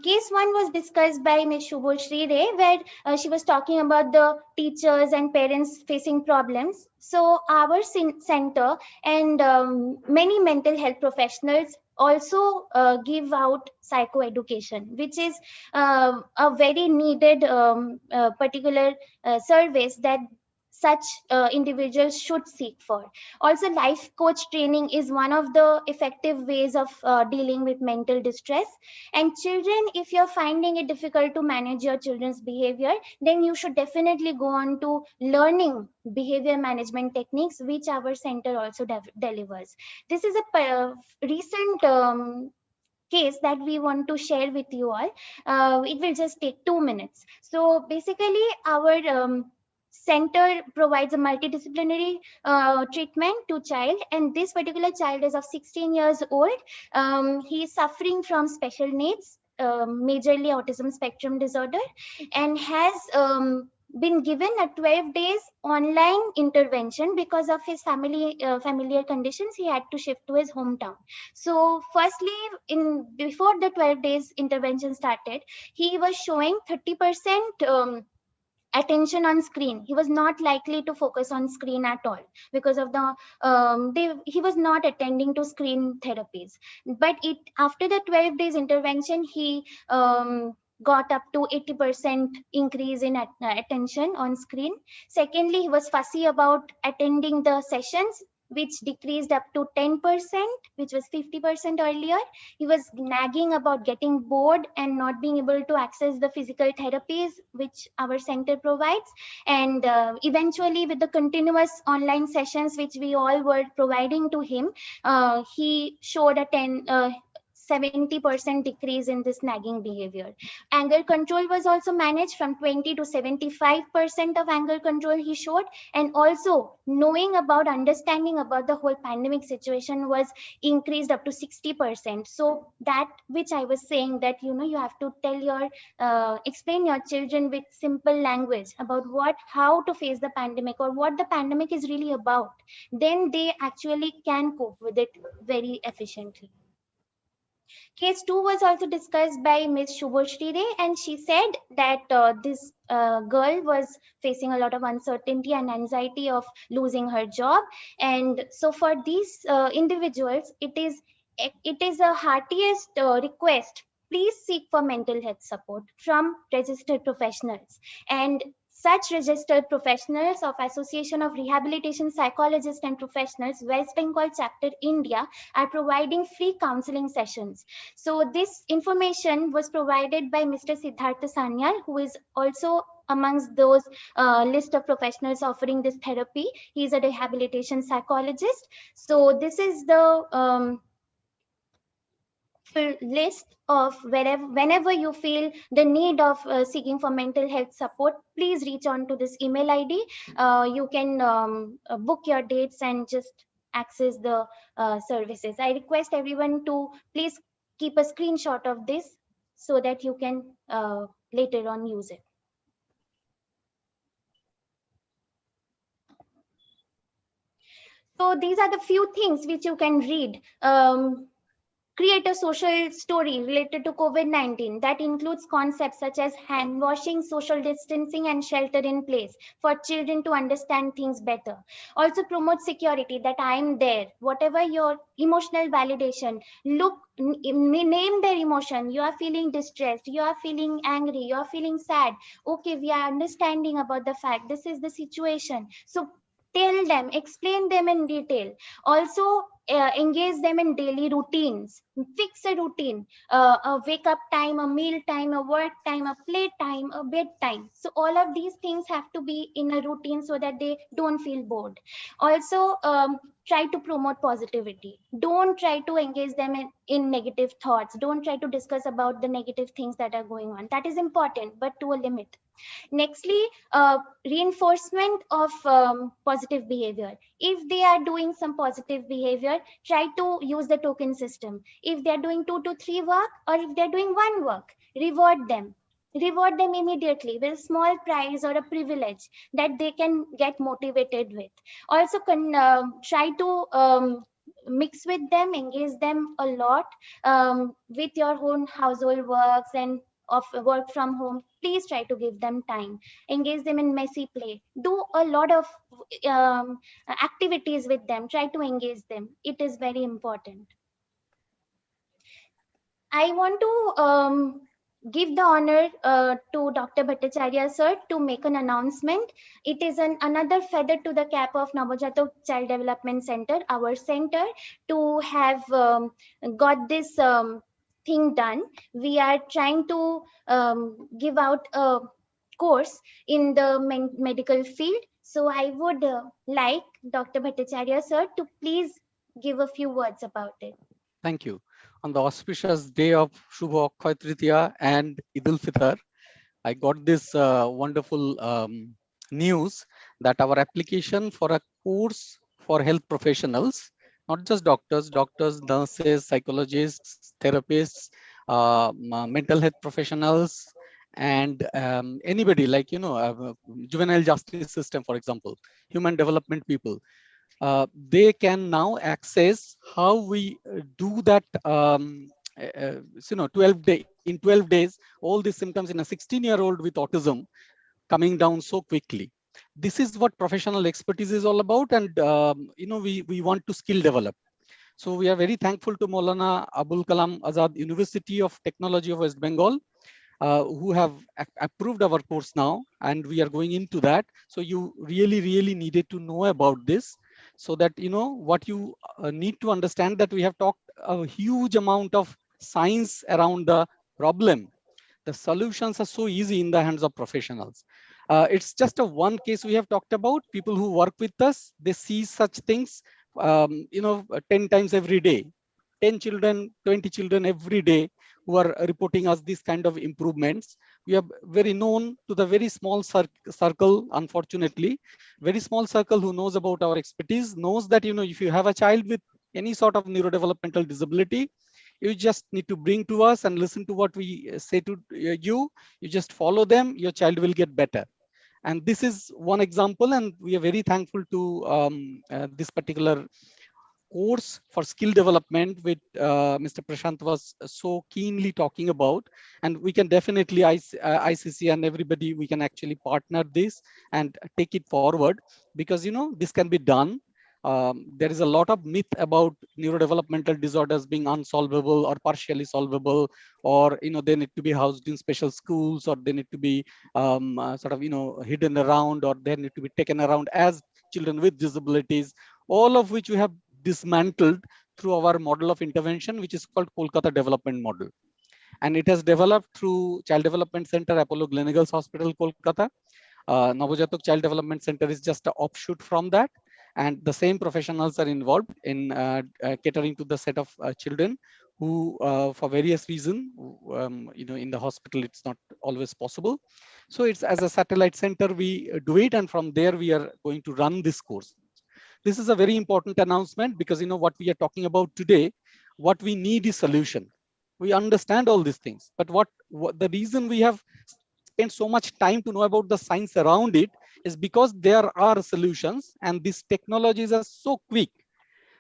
case one was discussed by Ms. Shubhoshri Ray, where she was talking about the teachers and parents facing problems. So our center and many mental health professionals also give out psychoeducation, which is a very needed particular service that such individuals should seek for. Also, life coach training is one of the effective ways of dealing with mental distress. And children, if you're finding it difficult to manage your children's behavior, then you should definitely go on to learning behavior management techniques, which our center also delivers. This is a recent case that we want to share with you all. It will just take 2 minutes. So basically, our center provides a multidisciplinary treatment to child, and this particular child is of 16 years old. He is suffering from special needs, majorly autism spectrum disorder, and has been given a 12 days online intervention because of his familiar conditions. He had to shift to his hometown. So firstly, before the 12 days intervention started, he was showing 30% attention on screen. He was not likely to focus on screen at all because of the he was not attending to screen therapies. But after the 12 days intervention, he got up to 80% increase in attention on screen. Secondly, he was fussy about attending the sessions, which decreased up to 10%, which was 50% earlier. He was nagging about getting bored and not being able to access the physical therapies which our center provides. And eventually, with the continuous online sessions which we all were providing to him, he showed 70% decrease in this nagging behavior. Anger control was also managed from 20 to 75% of anger control he showed. And also knowing about, understanding about the whole pandemic situation was increased up to 60%. So that which I was saying, that you have to tell your explain your children with simple language about how to face the pandemic or what the pandemic is really about, then they actually can cope with it very efficiently. Case 2 was also discussed by Ms. Shubhoshri Ray, and she said that this girl was facing a lot of uncertainty and anxiety of losing her job. And so for these individuals, it is a heartiest request. Please seek for mental health support from registered professionals. And such registered professionals of Association of Rehabilitation Psychologists and Professionals, West Bengal Chapter India, are providing free counseling sessions. So this information was provided by Mr. Siddhartha Sanyal, who is also amongst those list of professionals offering this therapy. He is a rehabilitation psychologist. So this is the list of whenever you feel the need of seeking for mental health support, please reach on to this email ID. You can book your dates and just access the services. I request everyone to please keep a screenshot of this so that you can later on use it. So these are the few things which you can read. Create a social story related to COVID-19 that includes concepts such as hand washing, social distancing, and shelter in place for children to understand things better. Also promote security, that I am there. Whatever your emotional validation, name their emotion. You are feeling distressed, you are feeling angry, you are feeling sad. Okay, we are understanding about the fact this is the situation. So tell them, explain them in detail. Also engage them in daily routines. Fix a routine, a wake up time, a meal time, a work time, a play time, a bed time. So all of these things have to be in a routine so that they don't feel bored. Also try to promote positivity. Don't try to engage them in negative thoughts. Don't try to discuss about the negative things that are going on. That is important, but to a limit. Nextly, reinforcement of positive behavior. If they are doing some positive behavior, try to use the token system. If they are doing 2 to 3 work, or if they are doing 1 work, reward them. Reward them immediately with a small prize or a privilege that they can get motivated with. Also try to mix with them, engage them a lot with your own household works and of work from home. Please try to give them time. Engage them in messy play. Do a lot of activities with them. Try to engage them. It is very important. I want to give the honor to Dr. Bhattacharya sir to make an announcement. It is another feather to the cap of Navajata Child Development Center, our center, to have got this thing done. We are trying to give out a course in the medical field. So I would like Dr. Bhattacharya sir to please give a few words about it. Thank you. On the auspicious day of Shubha Akshaya Tritiya and Eid al-Fitr, I got this wonderful news that our application for a course for health professionals, not just doctors, nurses, psychologists, therapists, mental health professionals, and anybody like, juvenile justice system, for example, human development people. They can now access how we do that 12 days, all these symptoms in a 16-year-old with autism coming down so quickly. This is what professional expertise is all about, and we want to skill develop. So we are very thankful to Maulana Abul Kalam Azad University of Technology of West Bengal, who have approved our course now, and we are going into that. So you really needed to know about this, so that what you need to understand, that we have talked a huge amount of science around the problem. The solutions are so easy in the hands of professionals. It's just a one case we have talked about. People who work with us, they see such things 10 times every day. 10 children, 20 children every day who are reporting us this kind of improvements. We are very known to the very small circle, unfortunately, very small circle who knows about our expertise, knows that, if you have a child with any sort of neurodevelopmental disability, you just need to bring to us and listen to what we say to you. You just follow them, your child will get better. And this is one example, and we are very thankful to this particular course for skill development, which Mr. Prashant was so keenly talking about. And we can definitely, ICC and everybody, we can actually partner this and take it forward, because, this can be done. There is a lot of myth about neurodevelopmental disorders being unsolvable or partially solvable, or they need to be housed in special schools, or they need to be hidden around, or they need to be taken around as children with disabilities, all of which we have dismantled through our model of intervention, which is called Kolkata Development Model. And it has developed through Child Development Center, Apollo Gleneagles Hospital, Kolkata. Navojatok Child Development Center is just an offshoot from that. And the same professionals are involved in catering to the set of children who, for various reasons, in the hospital, it's not always possible. So it's as a satellite center, we do it. And from there, we are going to run this course. This is a very important announcement, because what we are talking about today, what we need is solution. We understand all these things, but what the reason we have spent so much time to know about the science around it is because there are solutions, and these technologies are so quick.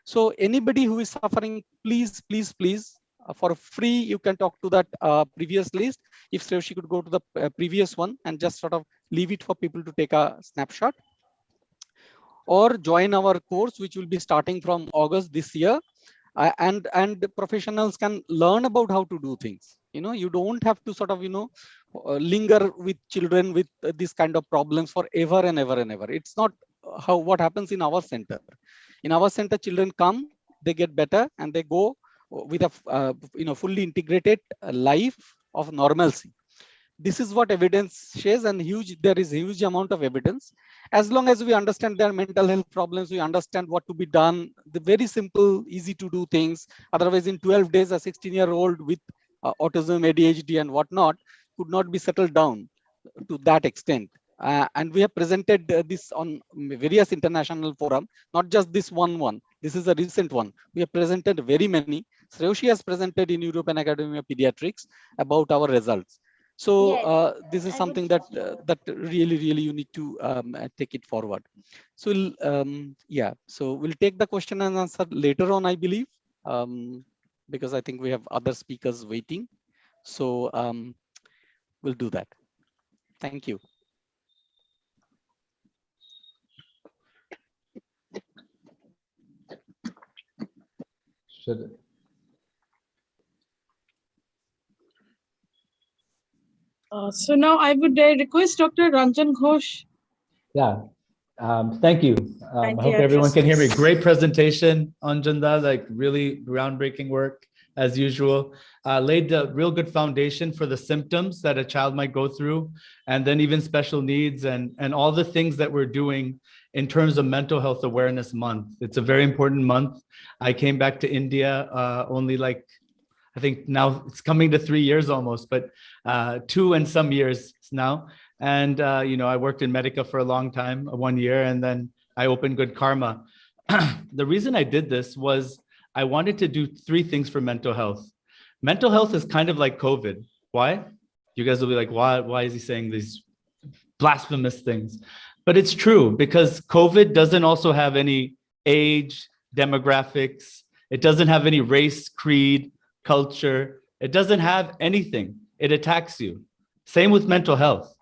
So anybody who is suffering, please, please, please, for free, you can talk to that previous list. If Sreoshi could go to the previous one and just sort of leave it for people to take a snapshot, or join our course, which will be starting from August this year. And professionals can learn about how to do things. You don't have to sort of, linger with children with this kind of problems for ever and ever and ever. It's not what happens in our center. In our center, children come, they get better, and they go with a fully integrated life of normalcy. This is what evidence shares, and there is huge amount of evidence. As long as we understand their mental health problems, we understand what to be done, the very simple, easy to do things. Otherwise, in 12 days, a 16-year-old with autism, ADHD, and whatnot could not be settled down to that extent. And we have presented this on various international forums, not just this one. This is a recent one. We have presented very many. Sreoshi has presented in European Academy of Pediatrics about our results. So Yes, this is I something would that love to. that really you need to take it forward. So yeah, so we'll take the question and answer later on, I believe, because I think we have other speakers waiting. So we'll do that. Thank you. Should So now I would request Dr. Ranjan Ghosh. Yeah. Thank you. I Kindly hope everyone address can hear me. us. Great presentation, Anjanda, like really groundbreaking work as usual. Laid a real good foundation for the symptoms that a child might go through, and then even special needs and all the things that we're doing in terms of Mental Health Awareness Month. It's a very important month. I came back to India only I think now it's coming to 3 years almost, but 2 and some years now. And, I worked in Medica for a long time, 1 year, and then I opened Good Karma. The reason I did this was I wanted to do 3 things for mental health. Mental health is kind of like COVID. Why? You guys will be like, why is he saying these blasphemous things? But it's true, because COVID doesn't also have any age, demographics. It doesn't have any race, creed, culture. It doesn't have anything. It attacks you. Same with mental health.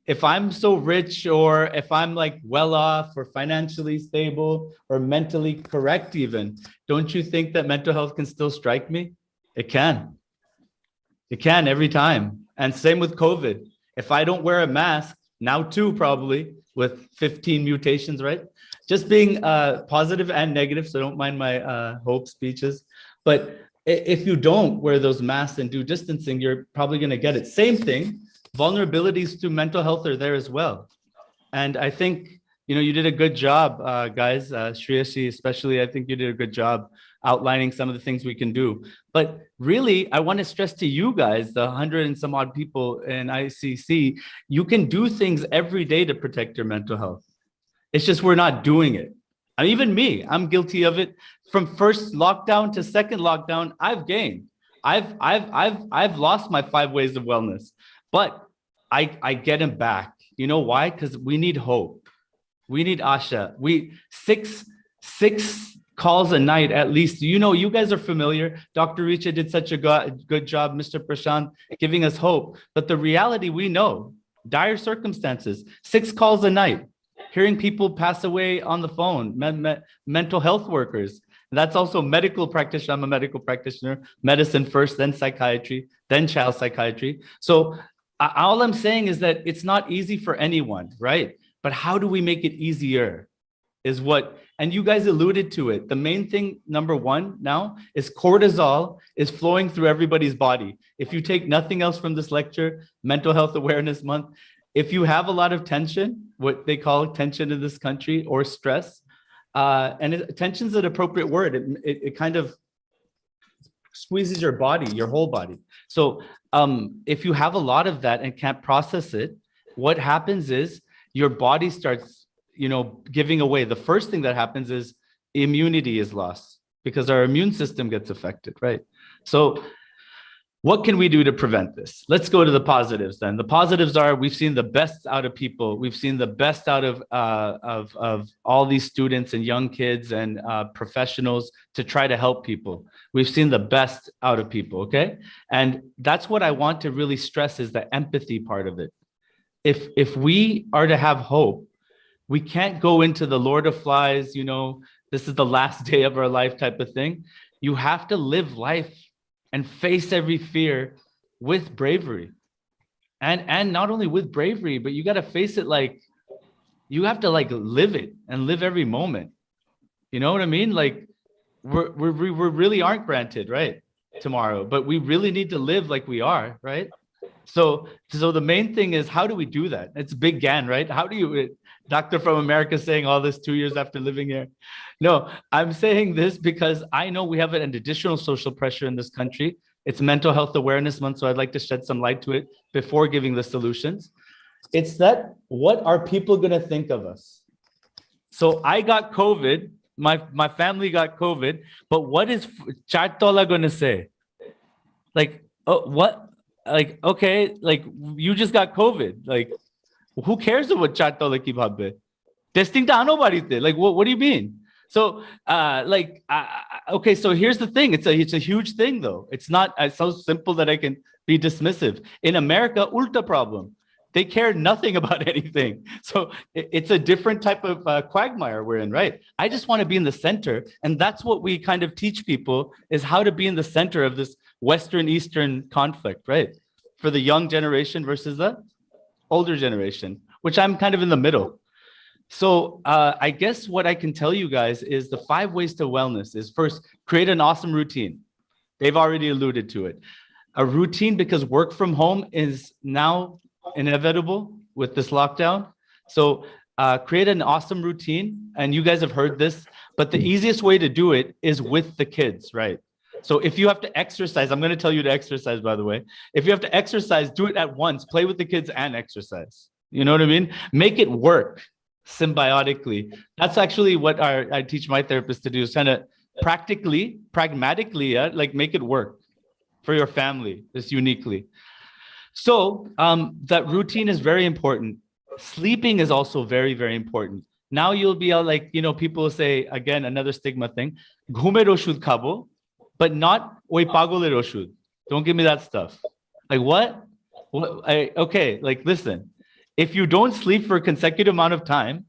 If I'm so rich, or if I'm like well off or financially stable or mentally correct even, don't you think that mental health can still strike me? It can. It can every time. And same with COVID. If I don't wear a mask, now too probably, with 15 mutations, right? Just being positive and negative, so don't mind my hope speeches. But if you don't wear those masks and do distancing, you're probably going to get it. Same thing. Vulnerabilities to mental health are there as well. And I think, you did a good job, guys. Shreyashi, especially, I think you did a good job outlining some of the things we can do. But really, I want to stress to you guys, the 100 and some odd people in ICC, you can do things every day to protect your mental health. It's just we're not doing it. And even me, I'm guilty of it. From first lockdown to second lockdown, I've gained. I've lost my 5 ways of wellness, but I get them back. You know why? Because we need hope. We need Asha. We six calls a night at least. You know, you guys are familiar. Dr. Richa did such a good job, Mr. Prashant, giving us hope. But the reality we know, dire circumstances, 6 calls a night, hearing people pass away on the phone, mental health workers. That's also medical practitioner. I'm a medical practitioner, medicine first, then psychiatry, then child psychiatry. So all I'm saying is that it's not easy for anyone, right? But how do we make it easier is what, and you guys alluded to it. The main thing, number one now, is cortisol is flowing through everybody's body. If you take nothing else from this lecture, Mental Health Awareness Month, if you have a lot of tension, what they call tension in this country, or stress, and tension is an appropriate word. It kind of squeezes your body, your whole body. So if you have a lot of that and can't process it, what happens is your body starts, giving away. The first thing that happens is immunity is lost because our immune system gets affected, right? So what can we do to prevent this? Let's go to the positives then. The positives are we've seen the best out of people. We've seen the best out of all these students and young kids and professionals to try to help people. We've seen the best out of people, okay? And that's what I want to really stress is the empathy part of it. If we are to have hope, we can't go into the Lord of Flies, this is the last day of our life type of thing. You have to live life and face every fear with bravery. And not only with bravery, but you got to face it like, you have to live it and live every moment. You know what I mean? Like we really aren't granted, right, tomorrow, but we really need to live like we are, right? So the main thing is, how do we do that? It's Big GAN, right? How do you, doctor from America saying all this 2 years after living here? No, I'm saying this because I know we have an additional social pressure in this country. It's Mental Health Awareness Month, so I'd like to shed some light to it before giving the solutions. It's that, what are people gonna think of us? So I got COVID, my family got COVID, but what is Chattola gonna say? Like, oh, what? Like, okay, like you just got COVID. Like, who cares about Chattola ki bhabbe? Testing ta ano barite. Like, what do you mean? So, okay, so here's the thing. It's a huge thing though. It's not so simple that I can be dismissive. In America, ulta problem. They care nothing about anything. So it's a different type of quagmire we're in, right? I just want to be in the center. And that's what we kind of teach people, is how to be in the center of this Western-Eastern conflict, right? For the young generation versus the older generation, which I'm kind of in the middle. So I guess what I can tell you guys is the 5 ways to wellness is, first, create an awesome routine. They've already alluded to it. A routine, because work from home is now inevitable with this lockdown. So create an awesome routine. And you guys have heard this, but the easiest way to do it is with the kids, right? So if you have to exercise, I'm going to tell you to exercise, by the way. If you have to exercise, do it at once. Play with the kids and exercise. You know what I mean? Make it work symbiotically. That's actually what I teach my therapists to do, is kind of pragmatically, like make it work for your family, just uniquely. So that routine is very important. Sleeping is also very, very important. Now you'll be like, people say, again, another stigma thing, ghumer oshud khabo, but not oi pagoler oshud. Don't give me that stuff. Like what? Okay, like listen, if you don't sleep for a consecutive amount of time,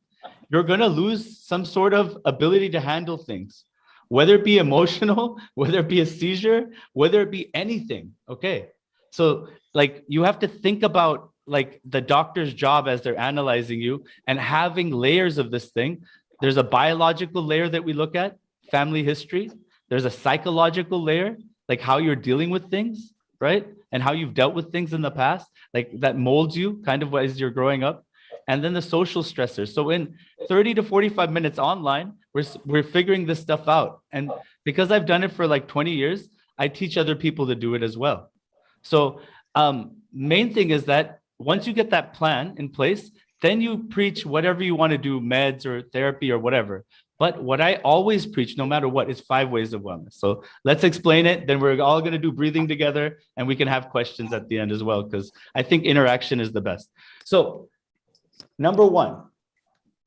you're gonna lose some sort of ability to handle things, whether it be emotional, whether it be a seizure, whether it be anything, okay? So like you have to think about like the doctor's job as they're analyzing you and having layers of this thing. There's a biological layer that we look at, family history. There's a psychological layer, like how you're dealing with things, right? And how you've dealt with things in the past, like that molds you kind of as you're growing up. And then the social stressors. So in 30 to 45 minutes online, we're figuring this stuff out. And because I've done it for like 20 years, I teach other people to do it as well. So main thing is that once you get that plan in place, then you preach whatever you want to do, meds or therapy or whatever. But what I always preach, no matter what, is 5 ways of wellness. So let's explain it. Then we're all going to do breathing together, and we can have questions at the end as well, because I think interaction is the best. So number 1,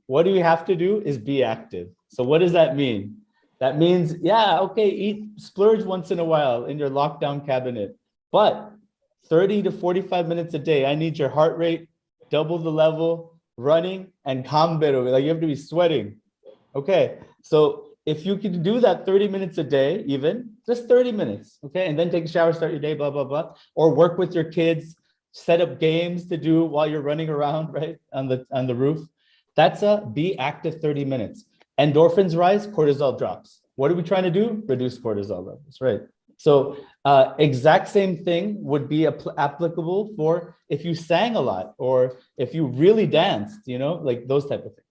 what do we have to do is be active. So what does that mean? That means, yeah, okay, eat, splurge once in a while in your lockdown cabinet, but 30 to 45 minutes a day. I need your heart rate, double the level, running, and kamberu. Like you have to be sweating. Okay, so if you can do that 30 minutes a day, even just 30 minutes, okay, and then take a shower, start your day, blah, blah, blah, or work with your kids, set up games to do while you're running around, right, on the roof. That's a be active 30 minutes. Endorphins rise, cortisol drops. What are we trying to do? Reduce cortisol levels, right? So exact same thing would be applicable for if you sang a lot or if you really danced, you know, like those type of things.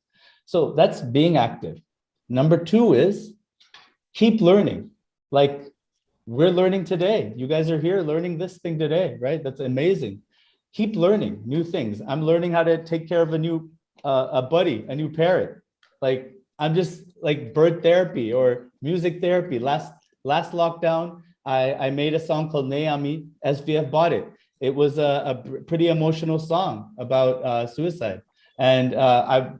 So that's being active. Number 2 is keep learning. Like we're learning today. You guys are here learning this thing today, right? That's amazing. Keep learning new things. I'm learning how to take care of a new a buddy, a new parrot. Like I'm just like bird therapy or music therapy. Last lockdown, I made a song called Neyami. SVF bought it. It was a pretty emotional song about suicide. And I've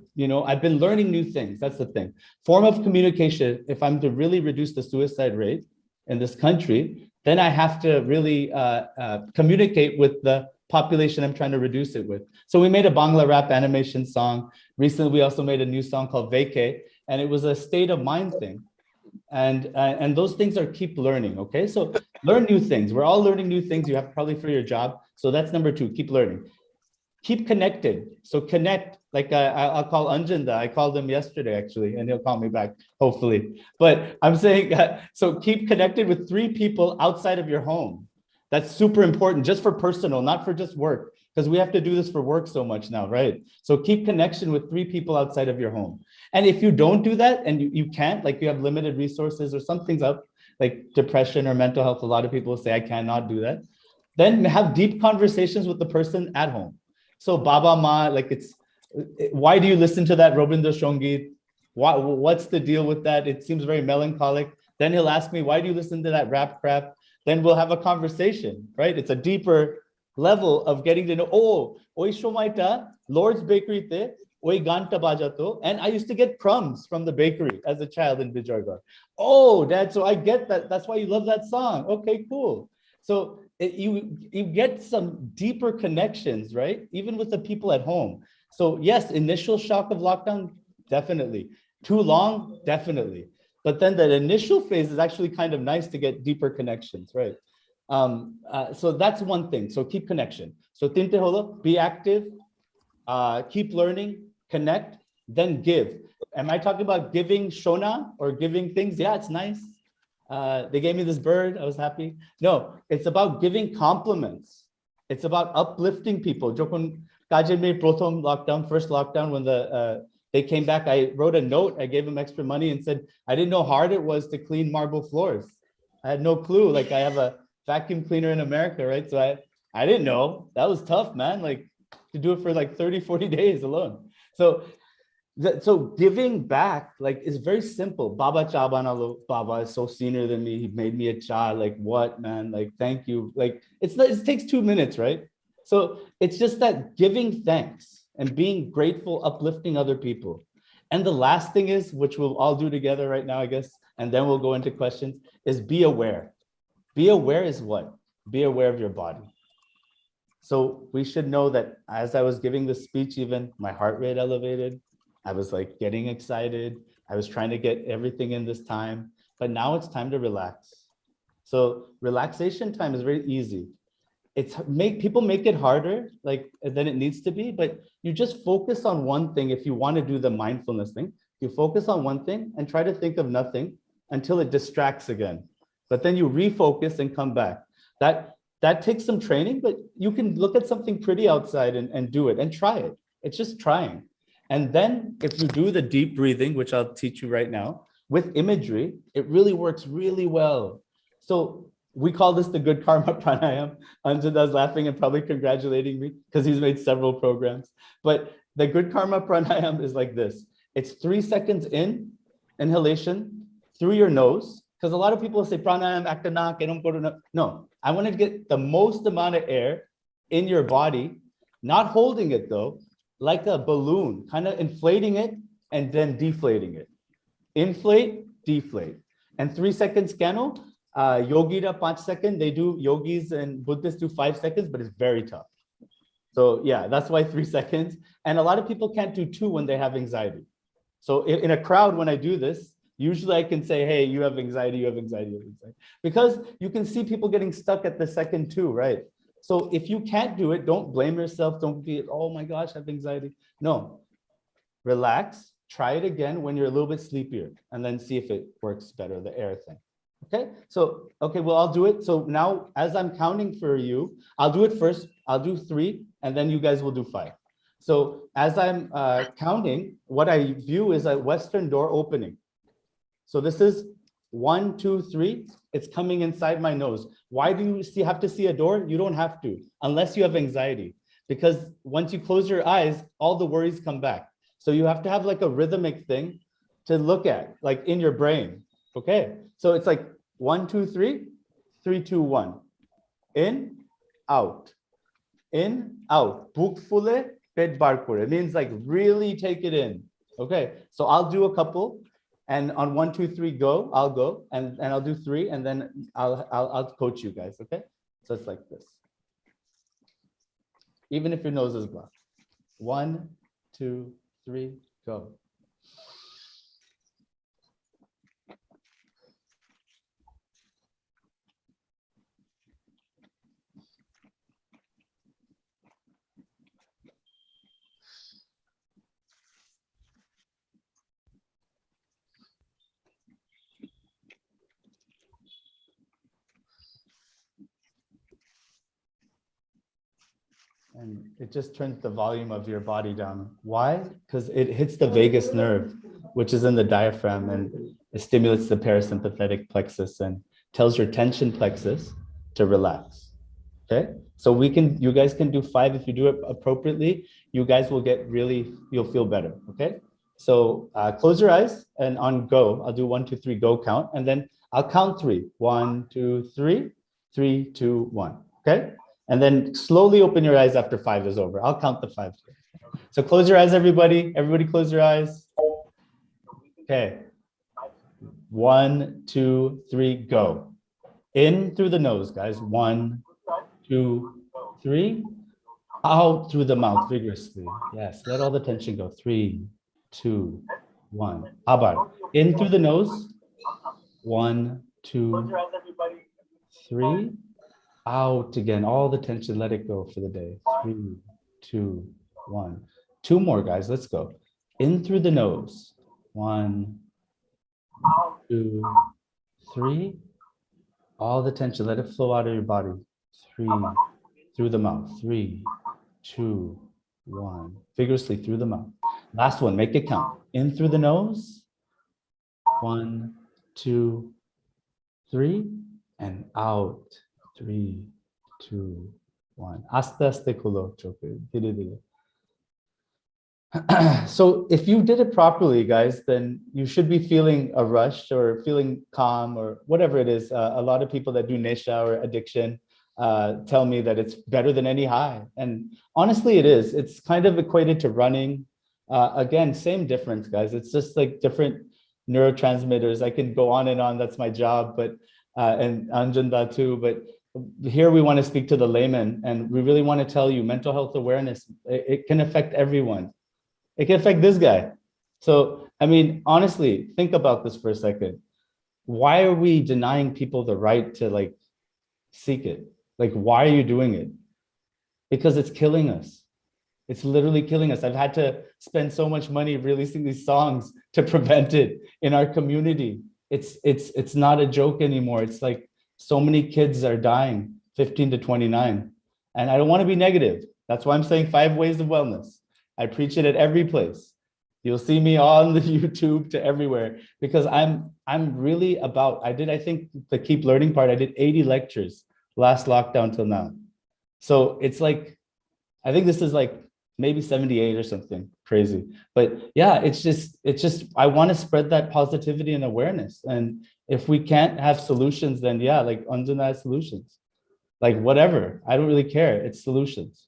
been learning new things. That's the thing. Form of communication. If I'm to really reduce the suicide rate in this country, then I have to really communicate with the population I'm trying to reduce it with. So we made a Bangla rap animation song. Recently, we also made a new song called Veke, and it was a state of mind thing. And those things are keep learning, okay? So learn new things. We're all learning new things. You have probably for your job. So that's number 2, keep learning. Keep connected. So connect, like I'll call Anjanda. I called him yesterday, actually, and he'll call me back, hopefully. But I'm saying, so keep connected with 3 people outside of your home. That's super important, just for personal, not for just work, because we have to do this for work so much now, right? So keep connection with 3 people outside of your home. And if you don't do that and you can't, like you have limited resources or something's up, like depression or mental health, a lot of people say, I cannot do that. Then have deep conversations with the person at home. So Baba Ma, like why do you listen to that Robindra Shongit? What's the deal with that? It seems very melancholic. Then he'll ask me, why do you listen to that rap crap? Then we'll have a conversation, right? It's a deeper level of getting to know, oh, oi shomaita, Lord's Bakery te, oi ganta bajato. And I used to get crumbs from the bakery as a child in Vijaygarh. Oh, Dad, so I get that. That's why you love that song. Okay, cool. So you get some deeper connections, right? Even with the people at home. So yes, initial shock of lockdown, definitely. Too long, definitely. But then that initial phase is actually kind of nice to get deeper connections, right? So that's one thing. So keep connection. So tinte holo, be active, keep learning, connect, then give. Am I talking about giving shona or giving things? Yeah, it's nice. They gave me this bird. I was happy. No, it's about giving compliments. It's about uplifting people. Jokun kaje mein prothom lockdown, first lockdown, when they came back, I wrote a note. I gave them extra money and said, I didn't know how hard it was to clean marble floors. I had no clue. Like I have a vacuum cleaner in America, right? So I didn't know. That was tough, man. Like to do it for like 30, 40 days alone. So giving back, like, is very simple. Baba Chabanalo, Baba is so senior than me. He made me a cha. Like, what, man? Like, thank you. Like, it takes 2 minutes, right? So it's just that giving thanks and being grateful, uplifting other people. And the last thing is, which we'll all do together right now, I guess, and then we'll go into questions, is be aware. Be aware is what? Be aware of your body. So we should know that as I was giving this speech, even my heart rate elevated. I was like getting excited. I was trying to get everything in this time, but now it's time to relax. So relaxation time is very easy. People make it harder like than it needs to be, but you just focus on one thing. If you want to do the mindfulness thing, you focus on one thing and try to think of nothing until it distracts again. But then you refocus and come back. That takes some training, but you can look at something pretty outside and do it and try it. It's just trying. And then if you do the deep breathing, which I'll teach you right now, with imagery, it really works really well. So we call this the good karma pranayam. Anjanda's laughing and probably congratulating me because he's made several programs. But the good karma pranayam is like this. It's 3 seconds in, inhalation, through your nose. Because a lot of people say pranayam, aktanak, I don't go to no. I want to get the most amount of air in your body, not holding it though, like a balloon, kind of inflating it and then deflating it. Inflate, deflate. And 3 seconds scano, yogita 5 seconds, they do, yogis and Buddhists do 5 seconds, but it's very tough. So yeah, that's why 3 seconds. And a lot of people can't do 2 when they have anxiety. So in a crowd, when I do this, usually I can say, hey, you have anxiety, you have anxiety, you have anxiety. Because you can see people getting stuck at the second 2, right? So if you can't do it, don't blame yourself. Don't be, oh my gosh, I have anxiety. No, relax. Try it again when you're a little bit sleepier and then see if it works better, the air thing. Okay, so, okay, well, I'll do it. So now as I'm counting for you, I'll do it first. I'll do 3 and then you guys will do 5. So as I'm counting, what I view is a Western door opening. So this is 1, 2, 3. It's coming inside my nose. Why do you have to see a door? You don't have to, unless you have anxiety. Because once you close your eyes, all the worries come back. So you have to have like a rhythmic thing to look at, like in your brain. Okay, so it's like 1, 2, 3, 3, 2, 1. In, out. In, out. Bukfule, pet barkure. It means like really take it in. Okay, so I'll do a couple. And on 1, 2, 3, go, I'll go, and I'll do 3, and then I'll coach you guys, okay? So it's like this. Even if your nose is blocked. 1, 2, 3, go. And it just turns the volume of your body down. Why? Because it hits the vagus nerve, which is in the diaphragm, and it stimulates the parasympathetic plexus and tells your tension plexus to relax. Okay, so you guys can do 5 if you do it appropriately. You guys will you'll feel better. Okay, so close your eyes and on go, I'll do 1, 2, 3, go count, and then I'll count 3. 1, 2, 3, 3, 2, 1. Okay. And then slowly open your eyes after 5 is over. I'll count the 5. So close your eyes, everybody. Everybody close your eyes. Okay. 1, 2, 3, go. In through the nose, guys. 1, 2, 3. Out through the mouth vigorously. Yes, let all the tension go. 3, 2, 1. Abar. In through the nose. 1, 2, 3. Out again, all the tension, let it go for the day. 3, 2, 1. 2 more, guys, let's go. In through the nose. 1, 2, 3. All the tension, let it flow out of your body. 3, through the mouth. 3, 2, 1. Vigorously through the mouth. Last one, make it count. In through the nose. 1, 2, 3. And out. 3, 2, 1. Aste aste khulo chok. Dhire dhire. So if you did it properly, guys, then you should be feeling a rush or feeling calm or whatever it is. A lot of people that do nesha or addiction tell me that it's better than any high. And honestly, it is. It's kind of equated to running. Again, same difference, guys. It's just like different neurotransmitters. I can go on and on. That's my job, but and Anjanda too. But here we want to speak to the layman, and we really want to tell you mental health awareness, it can affect everyone. It can affect this guy. So, I mean, honestly, think about this for a second. Why are we denying people the right to like seek it? Like, why are you doing it? Because it's killing us. It's literally killing us. I've had to spend so much money releasing these songs to prevent it in our community. It's not a joke anymore. It's like, so many kids are dying, 15 to 29. And I don't want to be negative. That's why I'm saying 5 ways of wellness. I preach it at every place. You'll see me on the YouTube to everywhere because I'm really about, I think the keep learning part, I did 80 lectures last lockdown till now. So it's like, I think this is like maybe 78 or something crazy. But yeah, it's just, I want to spread that positivity and awareness. And if we can't have solutions, then yeah, like Anjana has solutions. Like whatever, I don't really care. It's solutions.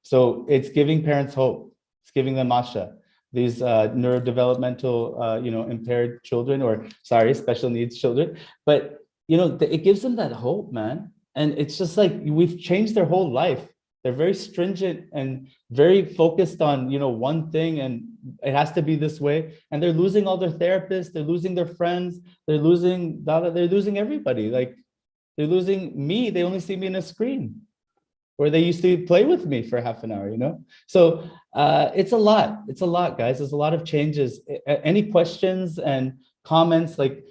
So it's giving parents hope. It's giving them asha. These neurodevelopmental, impaired children, or sorry, special needs children. But, it gives them that hope, man. And it's just like, we've changed their whole life. They're very stringent and very focused on, one thing, and it has to be this way. And they're losing all their therapists. They're losing their friends. They're losing everybody. Like, they're losing me. They only see me in a screen, where they used to play with me for half an hour, So it's a lot. It's a lot, guys. There's a lot of changes. Any questions and comments, like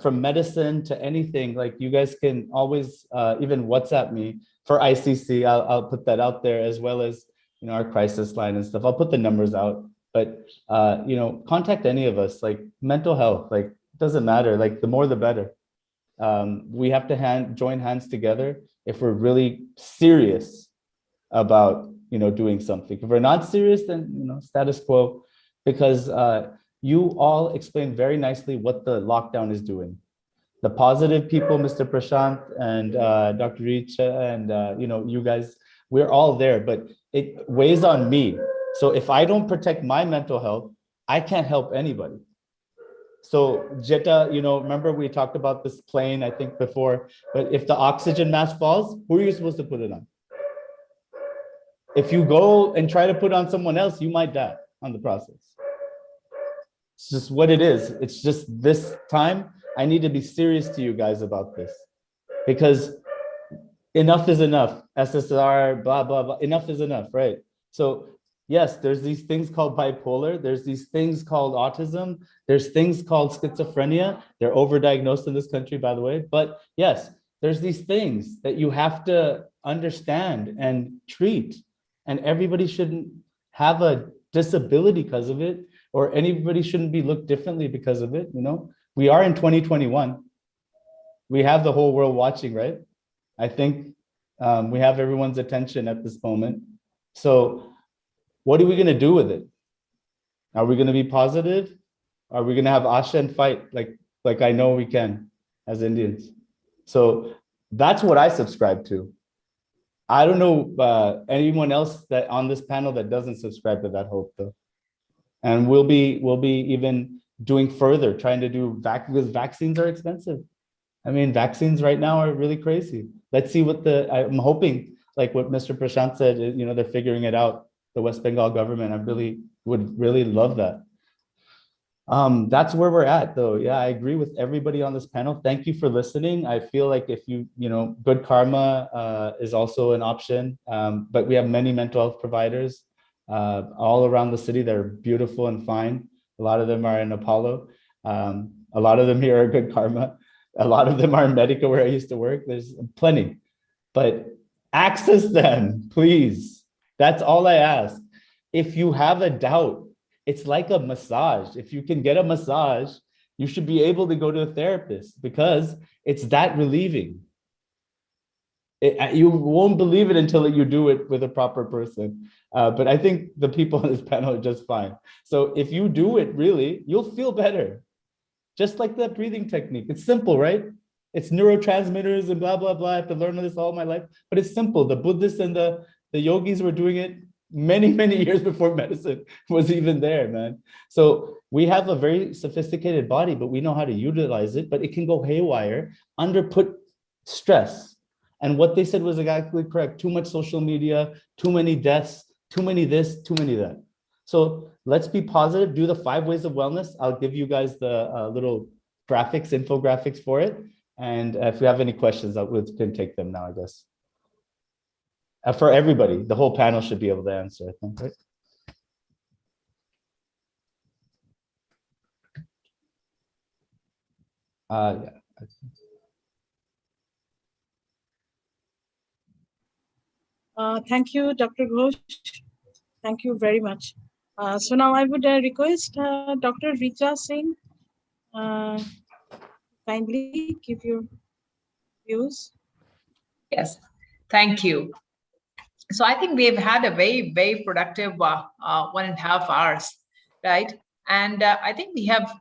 from medicine to anything, like you guys can always even WhatsApp me for ICC. I'll put that out there, as well as, our crisis line and stuff. I'll put the numbers out, but contact any of us, like mental health, like it doesn't matter. Like the more, the better. We have to join hands together if we're really serious about doing something. If we're not serious, then status quo, because you all explained very nicely what the lockdown is doing. The positive people, Mr. Prashant and Dr. Richa and you guys, we're all there, but it weighs on me. So if I don't protect my mental health, I can't help anybody. So Jetta, remember we talked about this plane, I think before, but if the oxygen mask falls, who are you supposed to put it on? If you go and try to put on someone else, you might die on the process. It's just what it is. It's just this time, I need to be serious to you guys about this, because enough is enough. SSR, blah, blah, blah, enough is enough, right? So yes, there's these things called bipolar. There's these things called autism. There's things called schizophrenia. They're overdiagnosed in this country, by the way. But yes, there's these things that you have to understand and treat. And everybody shouldn't have a disability because of it, or anybody shouldn't be looked differently because of it. We are in 2021. We have the whole world watching, right? I think we have everyone's attention at this moment. So what are we going to do with it? Are we going to be positive? Are we going to have asha and fight like I know we can as Indians? So that's what I subscribe to. I don't know anyone else that on this panel that doesn't subscribe to that hope, though. And we'll be even doing further, trying to do because vaccines are expensive. I mean, vaccines right now are really crazy. Let's see I'm hoping, like what Mr. Prashant said, they're figuring it out. The West Bengal government, I would really love that. That's where we're at, though. Yeah, I agree with everybody on this panel. Thank you for listening. I feel like if good karma is also an option, but we have many mental health providers all around the city that are beautiful and fine. A lot of them are in Apollo. A lot of them here are good karma. A lot of them are in Medica, where I used to work. There's plenty, but access them, please. That's all I ask. If you have a doubt, it's like a massage. If you can get a massage, you should be able to go to a therapist, because it's that relieving. You won't believe it until you do it with a proper person. But I think the people on this panel are just fine. So if you do it, really, you'll feel better. Just like that breathing technique. It's simple, right? It's neurotransmitters and blah, blah, blah. I have to learn this all my life, but it's simple. The Buddhists and the yogis were doing it many, many years before medicine was even there, man. So we have a very sophisticated body, but we know how to utilize it, but it can go haywire under put stress. And what they said was exactly correct. Too much social media, too many deaths, too many this, too many that. So let's be positive, do the 5 ways of wellness. I'll give you guys the little infographics for it. And if you have any questions, we can take them now, I guess. For everybody, the whole panel should be able to answer, I think, right? Thank you, Dr. Ghosh. Thank you very much. So now I would request Dr. Richa Singh, uh, kindly give your views. Yes, thank you. So I think we've had a very, very productive 1.5 hours, right? And I think we have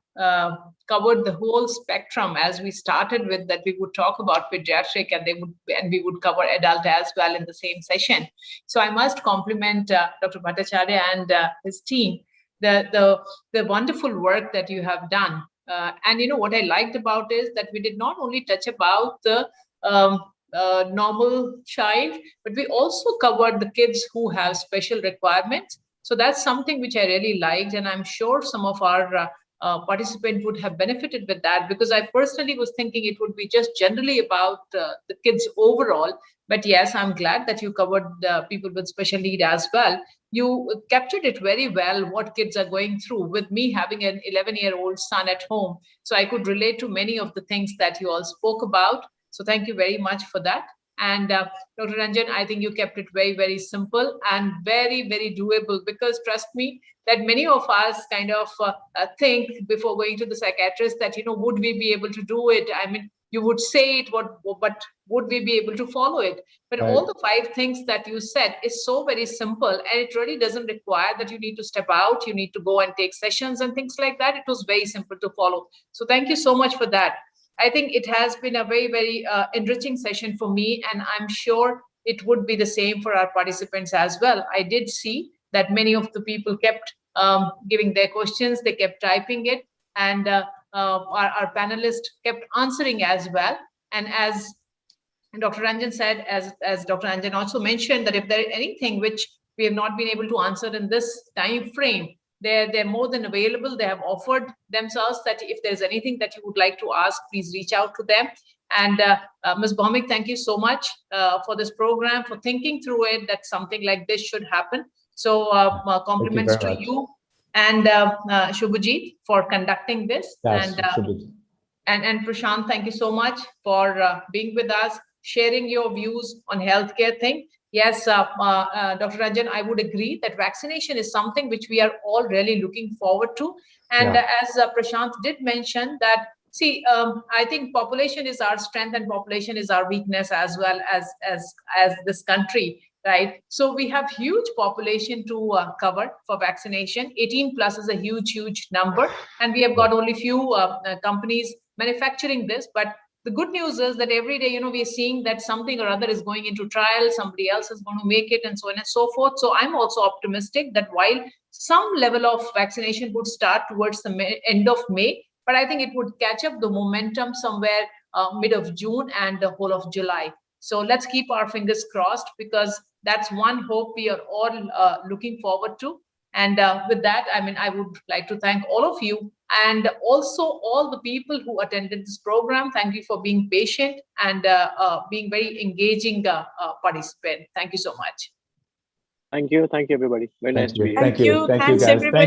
covered the whole spectrum, as we started with that we would talk about pediatric, and we would cover adult as well in the same session. So I must compliment Dr. Bhattacharya and his team, the wonderful work that you have done. And what I liked about is that we did not only touch about the normal child, but we also covered the kids who have special requirements. So that's something which I really liked, and I'm sure some of our participants would have benefited with that, because I personally was thinking it would be just generally about the kids overall. But yes, I'm glad that you covered people with special need as well. You captured it very well, what kids are going through. With me having an 11-year-old son at home, so I could relate to many of the things that you all spoke about. So thank you very much for that. And Dr. Ranjan, I think you kept it very, very simple and very, very doable, because trust me, that many of us kind of think before going to the psychiatrist that, would we be able to do it? I mean, you would say it, but would we be able to follow it? But Right. all the 5 things that you said is so very simple, and it really doesn't require that you need to step out, you need to go and take sessions and things like that. It was very simple to follow. So thank you so much for that. I think it has been a very, very enriching session for me, and I'm sure it would be the same for our participants as well. I did see that many of the people kept giving their questions, they kept typing it, and our panelists kept answering as well. And as Dr. Ranjan said, as Dr. Ranjan also mentioned, that if there is anything which we have not been able to answer in this time frame, they're more than available. They have offered themselves that if there's anything that you would like to ask, please reach out to them. And Ms. Bhaumik, thank you so much for this program, for thinking through it, that something like this should happen. So compliments to you and Shubhajit for conducting this. Yes, And Prashant, thank you so much for being with us, sharing your views on healthcare thing. Yes, Dr. Ranjan, I would agree that vaccination is something which we are all really looking forward to. And as Prashant did mention that, see, I think population is our strength and population is our weakness as well as this country, right? So we have huge population to cover for vaccination. 18 plus is a huge number, and we have got only few companies manufacturing this. But the good news is that every day, we are seeing that something or other is going into trial, somebody else is going to make it, and so on and so forth. So I'm also optimistic that while some level of vaccination would start towards the end of May, but I think it would catch up the momentum somewhere mid of June and the whole of July. So let's keep our fingers crossed, because that's one hope we are all looking forward to. And with that, I mean, I would like to thank all of you, and also all the people who attended this program. Thank you for being patient and being very engaging participant. Thank you so much. Thank you, everybody. Very nice to be here. Thank you, Thanks guys. everybody.